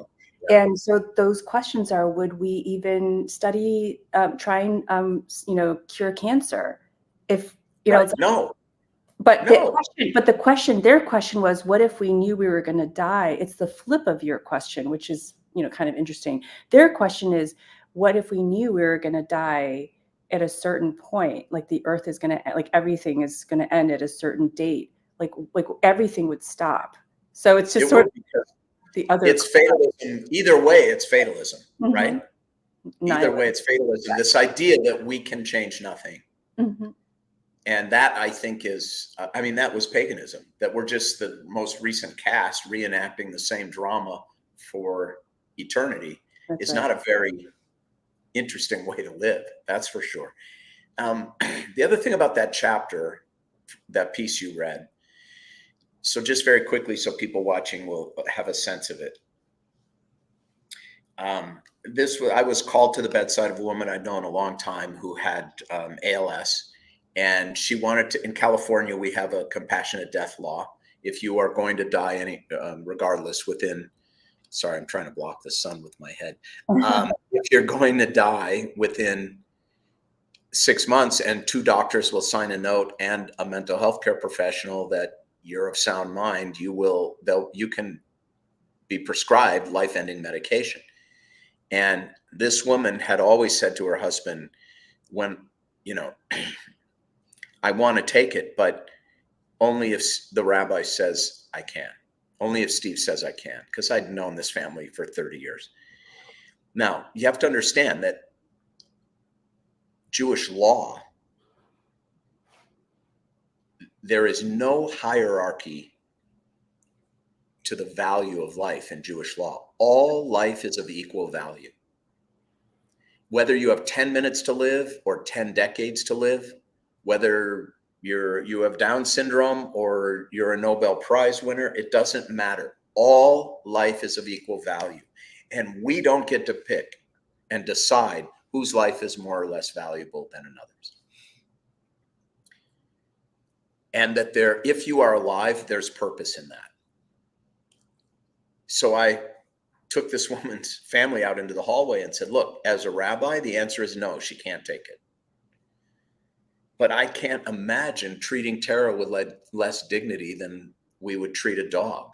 Speaker 4: Yeah. And so those questions are: would we even study, try and cure cancer? If
Speaker 3: no.
Speaker 4: But their question was, what if we knew we were going to die? It's the flip of your question, which is, kind of interesting. Their question is, what if we knew we were going to die at a certain point? Like the earth is going to, like everything is going to end at a certain date. Like everything would stop. So it's just sort of the other.
Speaker 3: It's fatalism. Either way, it's fatalism, mm-hmm. right? Either way, it's fatalism. This idea that we can change nothing. Mm-hmm. And that, I think, is, that was paganism, that we're just the most recent cast reenacting the same drama for eternity. It's not a very interesting way to live, that's for sure. The other thing about that chapter, that piece you read, so just very quickly, so people watching will have a sense of it. I was called to the bedside of a woman I'd known a long time who had ALS. And she wanted to, in California, we have a compassionate death law. If you are going to die regardless sorry, I'm trying to block the sun with my head. If you're going to die within 6 months and 2 doctors will sign a note and a mental health care professional that you're of sound mind, you can be prescribed life-ending medication. And this woman had always said to her husband, when, I want to take it, but only if the rabbi says I can. Only if Steve says I can, because I'd known this family for 30 years. Now, you have to understand that Jewish law, there is no hierarchy to the value of life in Jewish law. All life is of equal value. Whether you have 10 minutes to live or 10 decades to live, whether you have Down syndrome or you're a Nobel Prize winner, it doesn't matter. All life is of equal value. And we don't get to pick and decide whose life is more or less valuable than another's. And that if you are alive, there's purpose in that. So I took this woman's family out into the hallway and said, look, as a rabbi, the answer is no, she can't take it. But I can't imagine treating Tara with less dignity than we would treat a dog.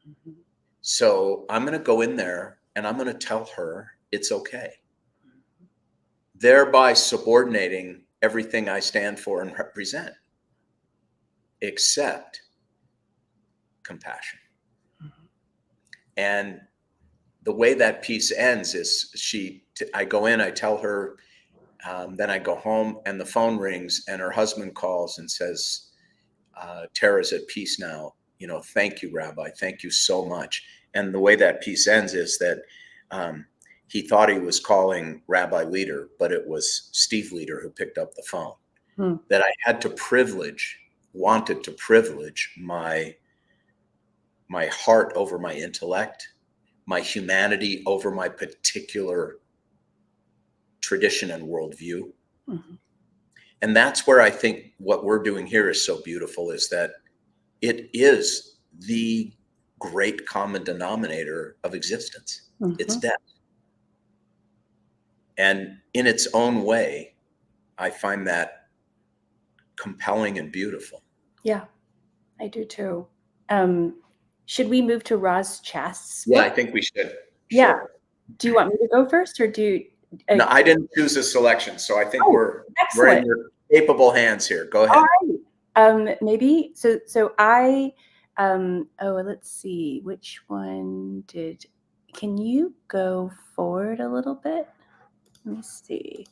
Speaker 3: Mm-hmm. So I'm going to go in there and I'm going to tell her it's okay. Mm-hmm. Thereby subordinating everything I stand for and represent, except compassion. Mm-hmm. And the way that piece ends is I go in, I tell her, then I go home and the phone rings and her husband calls and says, Tara's at peace now. Thank you, Rabbi. Thank you so much. And the way that piece ends is that he thought he was calling Rabbi Leder, but it was Steve Leder who picked up the phone. That I had to wanted to privilege my heart over my intellect, my humanity over my particular tradition and worldview. Mm-hmm. And that's where I think what we're doing here is so beautiful, is that it is the great common denominator of existence. Mm-hmm. It's death. And in its own way, I find that compelling and beautiful.
Speaker 4: Yeah, I do too. Should we move to Roz Chast's book?
Speaker 3: Yeah, I think we should.
Speaker 4: Yeah.
Speaker 3: Sure.
Speaker 4: Do you want me to go first, or do you?
Speaker 3: No, I didn't choose a selection, so I think we're in your capable hands here. Go ahead.
Speaker 4: All right. Maybe so I let's see, which one can you go forward a little bit? Let me see.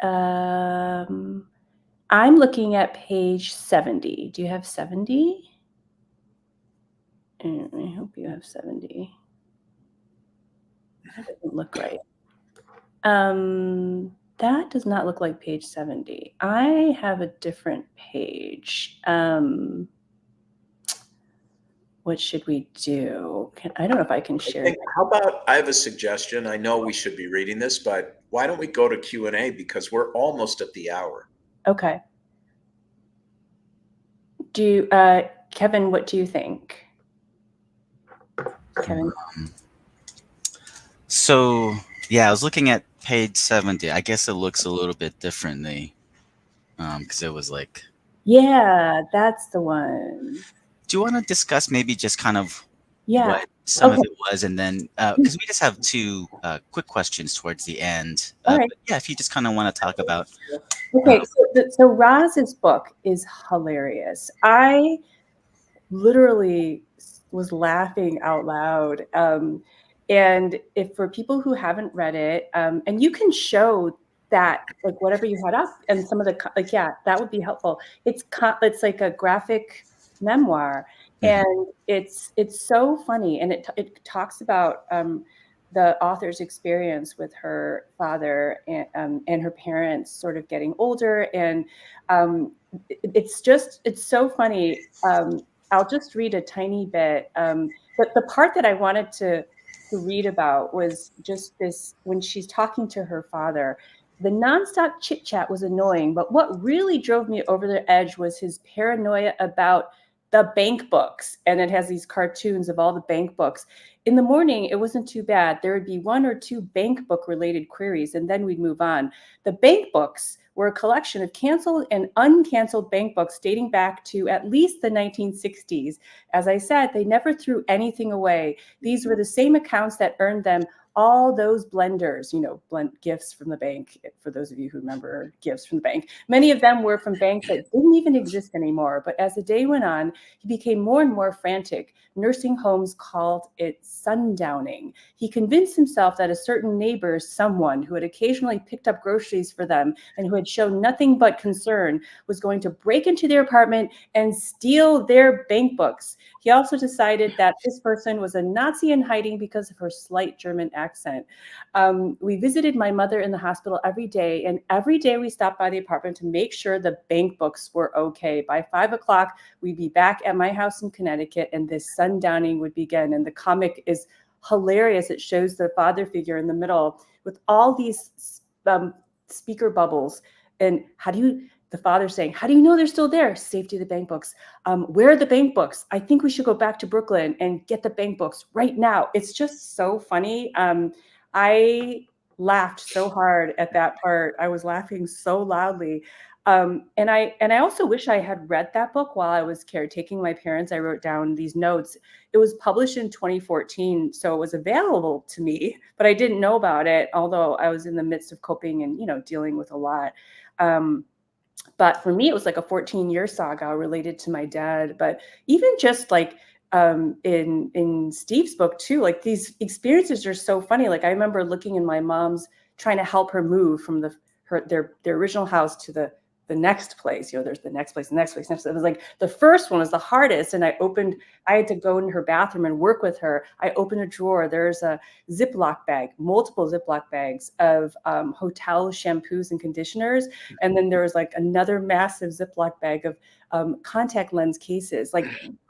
Speaker 4: I'm looking at page 70. Do you have 70? I hope you have 70. That doesn't look right. That does not look like page 70. I have a different page. What should we do? I don't know if I can share.
Speaker 3: How about, I have a suggestion. I know we should be reading this, but why don't we go to Q&A, because we're almost at the hour.
Speaker 4: Okay. Kevin, what do you think? Kevin?
Speaker 2: So, yeah, I was looking at page 70. I guess it looks a little bit differently because it was like...
Speaker 4: Yeah, that's the one.
Speaker 2: Do you want to discuss maybe just kind of what
Speaker 4: some
Speaker 2: of it was, and then because we just have two quick questions towards the end.
Speaker 4: Right.
Speaker 2: But yeah, if you just kind of want to talk about.
Speaker 4: Okay, so Roz's book is hilarious. I literally was laughing out loud. And if for people who haven't read it, and you can show that, like whatever you had up and some of the, that would be helpful. It's like a graphic memoir, and it's so funny, and it talks about the author's experience with her father and her parents sort of getting older, and it's so funny. I'll just read a tiny bit, but the part that I wanted to read about was just this, when she's talking to her father. The nonstop chit chat was annoying, but what really drove me over the edge was his paranoia about the bank books, and it has these cartoons of all the bank books. In the morning, it wasn't too bad. There would be 1 or 2 bank book related queries, and then we'd move on. The bank books were a collection of canceled and uncanceled bank books dating back to at least the 1960s. As I said, they never threw anything away. These were the same accounts that earned them all those blenders, gifts from the bank. For those of you who remember gifts from the bank, many of them were from banks that didn't even exist anymore. But as the day went on, he became more and more frantic. Nursing homes called it sundowning. He convinced himself that a certain neighbor, someone who had occasionally picked up groceries for them and who had shown nothing but concern, was going to break into their apartment and steal their bank books. He also decided that this person was a Nazi in hiding because of her slight German accent. We visited my mother in the hospital every day, and every day we stopped by the apartment to make sure the bank books were okay. By 5 o'clock, we'd be back at my house in Connecticut, and this sundowning would begin. And the comic is hilarious. It shows the father figure in the middle with all these speaker bubbles. And the father saying, how do you know they're still there? Safety of the bank books. Where are the bank books? I think we should go back to Brooklyn and get the bank books right now. It's just so funny. I laughed so hard at that part. I was laughing so loudly. And I also wish I had read that book while I was caretaking my parents. I wrote down these notes. It was published in 2014, so it was available to me, but I didn't know about it, although I was in the midst of coping and, dealing with a lot. But for me, it was like a 14-year saga related to my dad. But even just like in Steve's book too, like these experiences are so funny. Like I remember looking in my mom's, trying to help her move from their original house to the next place. There's the next place, the next place, next place. It was like the first one was the hardest. And I had to go in her bathroom and work with her. I opened a drawer. There's a Ziploc bag, multiple Ziploc bags of hotel shampoos and conditioners. And then there was like another massive Ziploc bag of contact lens cases, like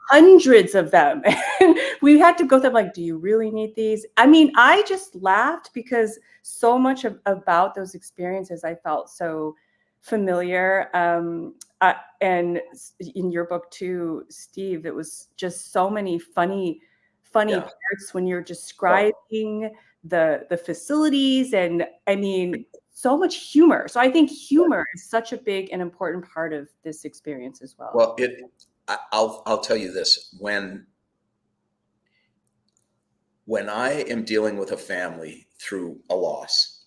Speaker 4: hundreds of them. And we had to go through like, do you really need these? I mean, I just laughed because so much about those experiences I felt so familiar. And in your book too, Steve, it was just so many funny parts when you're describing the facilities, and I mean so much humor. So I think humor is such a big and important part of this experience as well.
Speaker 3: Well, I'll tell you this, when I am dealing with a family through a loss,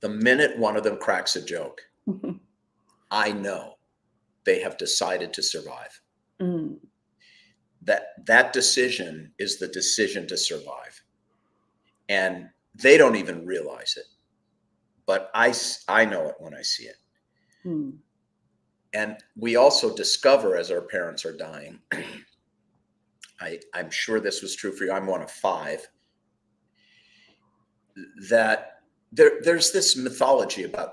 Speaker 3: the minute one of them cracks a joke, I know they have decided to survive.
Speaker 4: Mm.
Speaker 3: That decision is the decision to survive. And they don't even realize it. But I know it when I see it.
Speaker 4: Mm.
Speaker 3: And we also discover as our parents are dying, I'm sure this was true for you, I'm one of 5, that there's this mythology about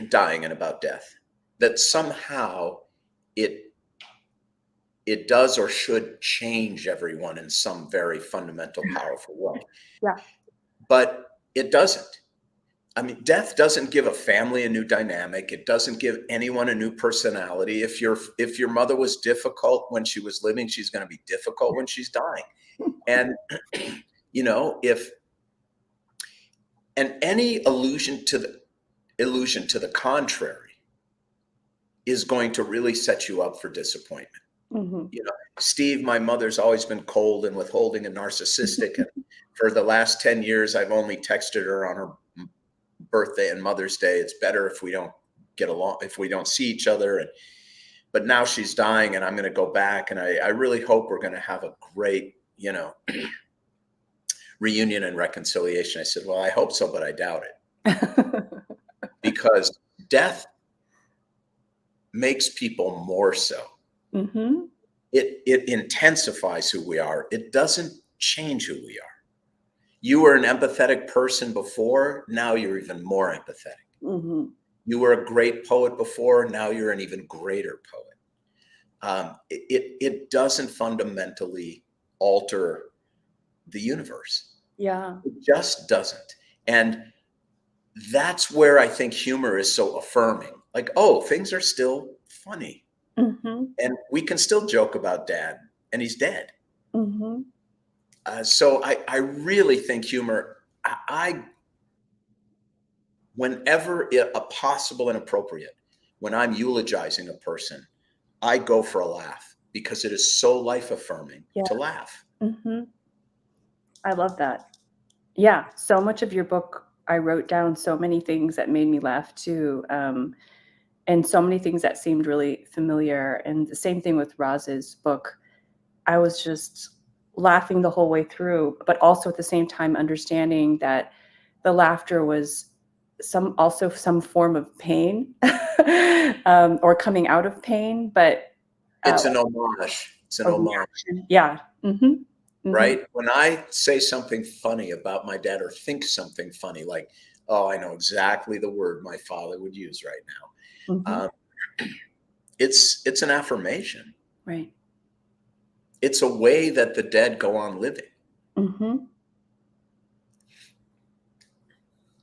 Speaker 3: dying and about death, that somehow it does or should change everyone in some very fundamental, powerful way.
Speaker 4: Yeah.
Speaker 3: But it doesn't. I mean, death doesn't give a family a new dynamic. It doesn't give anyone a new personality. If your mother was difficult when she was living, she's going to be difficult when she's dying. And and any illusion to the contrary is going to really set you up for disappointment.
Speaker 4: Mm-hmm.
Speaker 3: Steve, my mother's always been cold and withholding and narcissistic. And for the last 10 years, I've only texted her on her birthday and Mother's Day. It's better if we don't get along, if we don't see each other. But now she's dying and I'm going to go back. And I really hope we're going to have a great, reunion and reconciliation. I said, well, I hope so, but I doubt it. Because death makes people more so.
Speaker 4: Mm-hmm.
Speaker 3: It intensifies who we are. It doesn't change who we are. You were an empathetic person before, now you're even more empathetic.
Speaker 4: Mm-hmm.
Speaker 3: You were a great poet before, now you're an even greater poet. It doesn't fundamentally alter the universe.
Speaker 4: Yeah.
Speaker 3: It just doesn't. And that's where I think humor is so affirming. Like, oh, things are still funny.
Speaker 4: Mm-hmm.
Speaker 3: And we can still joke about Dad, and he's dead.
Speaker 4: Mm-hmm.
Speaker 3: So I really think humor, whenever possible and appropriate, when I'm eulogizing a person, I go for a laugh because it is so life affirming to laugh.
Speaker 4: Mm-hmm. I love that. Yeah. So much of your book, I wrote down so many things that made me laugh too. And so many things that seemed really familiar. And the same thing with Roz's book. I was just laughing the whole way through, but also at the same time understanding that the laughter was also some form of pain or coming out of pain. But
Speaker 3: it's an homage. It's an homage.
Speaker 4: Reaction. Yeah. Mm-hmm. Mm-hmm.
Speaker 3: Right? When I say something funny about my dad or think something funny, like, oh, I know exactly the word my father would use right now.
Speaker 4: Mm-hmm.
Speaker 3: It's an affirmation.
Speaker 4: Right.
Speaker 3: It's a way that the dead go on living.
Speaker 4: Mm-hmm.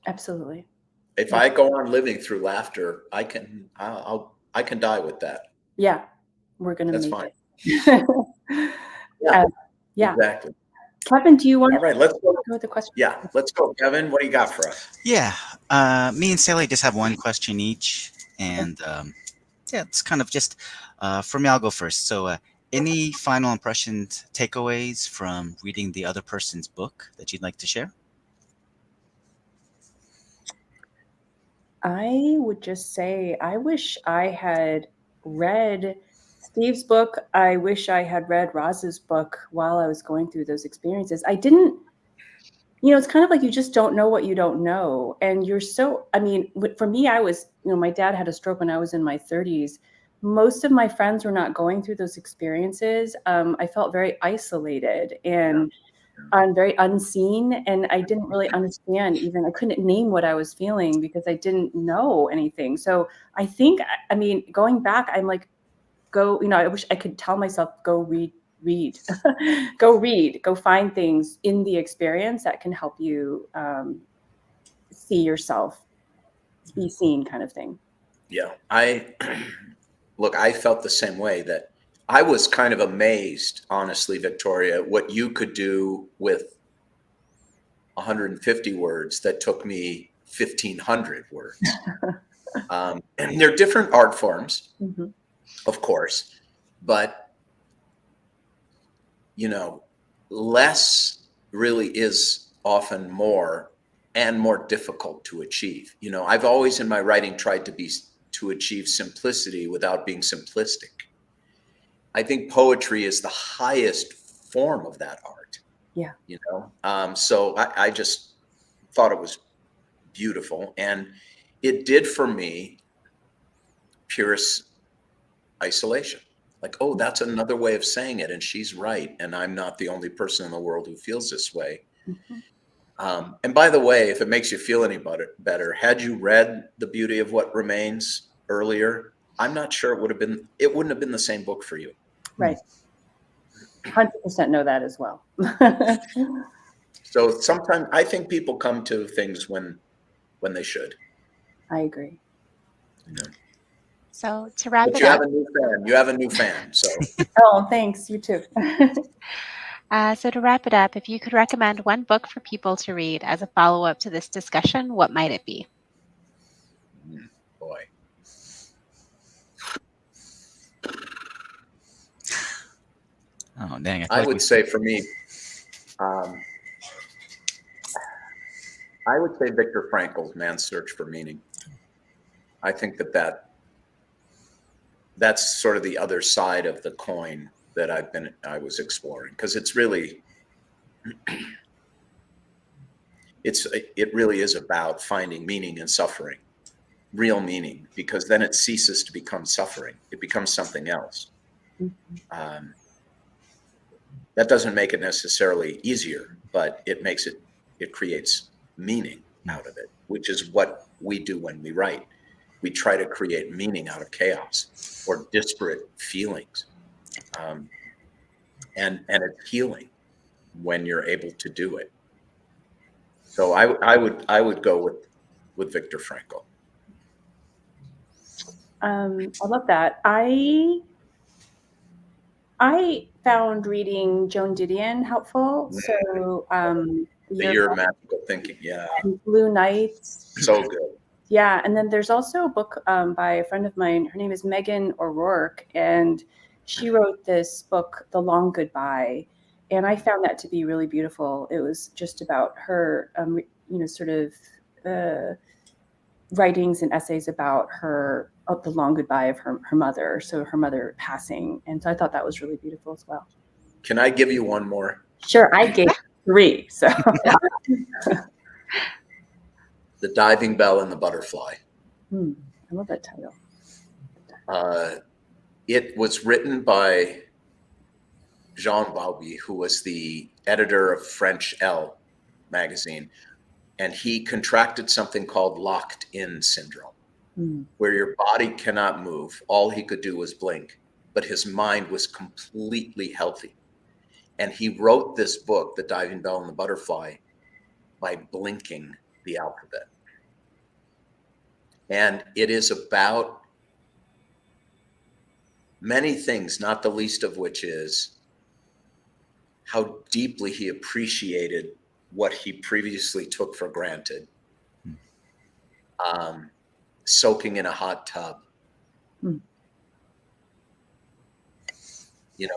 Speaker 4: Absolutely.
Speaker 3: If I go on living through laughter, I can die with that.
Speaker 4: Yeah. We're going to make
Speaker 3: fine.
Speaker 4: it. Yeah.
Speaker 3: Exactly.
Speaker 4: Kevin, do you want
Speaker 3: All right, let's go
Speaker 4: with the question?
Speaker 3: Yeah, let's go. Kevin, what do you got for us?
Speaker 2: Yeah, me and Sally just have one question each, and yeah, it's kind of just for me. I'll go first. So, any final impressions, takeaways from reading the other person's book that you'd like to share?
Speaker 4: I would just say I wish I had read Steve's book. I wish I had read Roz's book while I was going through those experiences. I didn't, it's kind of like you just don't know what you don't know. And for me, I was, my dad had a stroke when I was in my 30s. Most of my friends were not going through those experiences. I felt very isolated and very unseen. And I didn't really understand I couldn't name what I was feeling because I didn't know anything. So I think, going back, I'm like, I wish I could tell myself, go read, go find things in the experience that can help you see yourself, be seen, kind of thing.
Speaker 3: Yeah, I felt the same way. That I was kind of amazed, honestly, Victoria, what you could do with 150 words that took me 1,500 words. And they're different art forms, mm-hmm. of course, but less really is often more and more difficult to achieve. I've always in my writing tried to achieve simplicity without being simplistic. I think poetry is the highest form of that art.
Speaker 4: Yeah.
Speaker 3: So I just thought it was beautiful, and it did for me purest isolation. Like, oh, that's another way of saying it, and she's right, and I'm not the only person in the world who feels this way. Mm-hmm. And by the way, if it makes you feel any better, had you read The Beauty of What Remains earlier, I'm not sure it wouldn't have been the same book for you.
Speaker 4: Right. 100% know that as well.
Speaker 3: So sometimes I think people come to things when they should.
Speaker 4: I agree.
Speaker 1: So to wrap it up,
Speaker 3: you have a new fan. So.
Speaker 4: Oh, thanks. You too.
Speaker 1: So to wrap it up, if you could recommend one book for people to read as a follow-up to this discussion, what might it be?
Speaker 3: Boy.
Speaker 2: Oh, dang.
Speaker 3: I would say for me, I would say Viktor Frankl's Man's Search for Meaning. I think that's sort of the other side of the coin that I was exploring, because it's really, it really is about finding meaning in suffering, real meaning, because then it ceases to become suffering. It becomes something else. Mm-hmm. That doesn't make it necessarily easier, but it creates meaning out of it, which is what we do when we write. We try to create meaning out of chaos or disparate feelings. And it's healing when you're able to do it. So I would go with Viktor Frankl.
Speaker 4: I love that. I found reading Joan Didion helpful. So
Speaker 3: Your magical thinking, yeah.
Speaker 4: and Blue Nights.
Speaker 3: So good.
Speaker 4: Yeah, and then there's also a book by a friend of mine. Her name is Megan O'Rourke, and she wrote this book, The Long Goodbye, and I found that to be really beautiful. It was just about her, sort of writings and essays about her, the long goodbye of her mother, so her mother passing, and so I thought that was really beautiful as well.
Speaker 3: Can I give you one more?
Speaker 4: Sure, I gave 3. So
Speaker 3: The Diving Bell and the Butterfly.
Speaker 4: I love that title.
Speaker 3: It was written by Jean Bauby, who was the editor of French Elle magazine, and he contracted something called locked-in syndrome, where your body cannot move. All he could do was blink, but his mind was completely healthy. And he wrote this book, The Diving Bell and the Butterfly, by blinking the alphabet. And it is about many things, not the least of which is how deeply he appreciated what he previously took for granted. Soaking in a hot tub,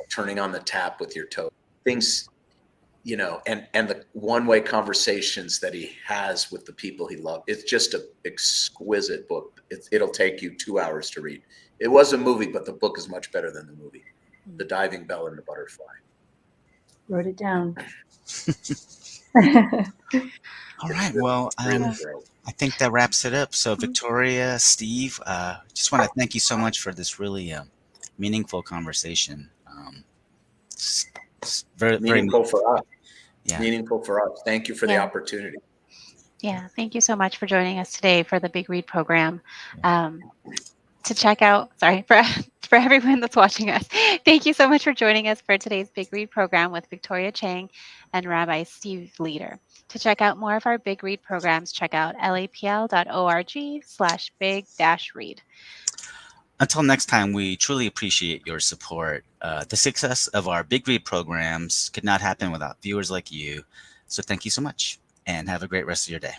Speaker 3: turning on the tap with your toe, things, and the one-way conversations that he has with the people he loved. It's just an exquisite book. It'll take you 2 hours to read. It was a movie, but the book is much better than the movie. The Diving Bell and the Butterfly.
Speaker 4: Wrote it down.
Speaker 2: All right. Well, I think that wraps it up. So Victoria, Steve, just want to thank you so much for this really meaningful conversation. It's very
Speaker 3: meaningful for us.
Speaker 2: Yeah.
Speaker 3: Meaningful for us. Thank you for the opportunity.
Speaker 1: Yeah. Thank you so much for joining us today for the Big Read program. To check out, for everyone that's watching us, thank you so much for joining us for today's Big Read program with Victoria Chang and Rabbi Steve Leder. To check out more of our Big Read programs, check out lapl.org/big-read.
Speaker 2: Until next time, we truly appreciate your support. The success of our Big Read programs could not happen without viewers like you. So thank you so much and have a great rest of your day.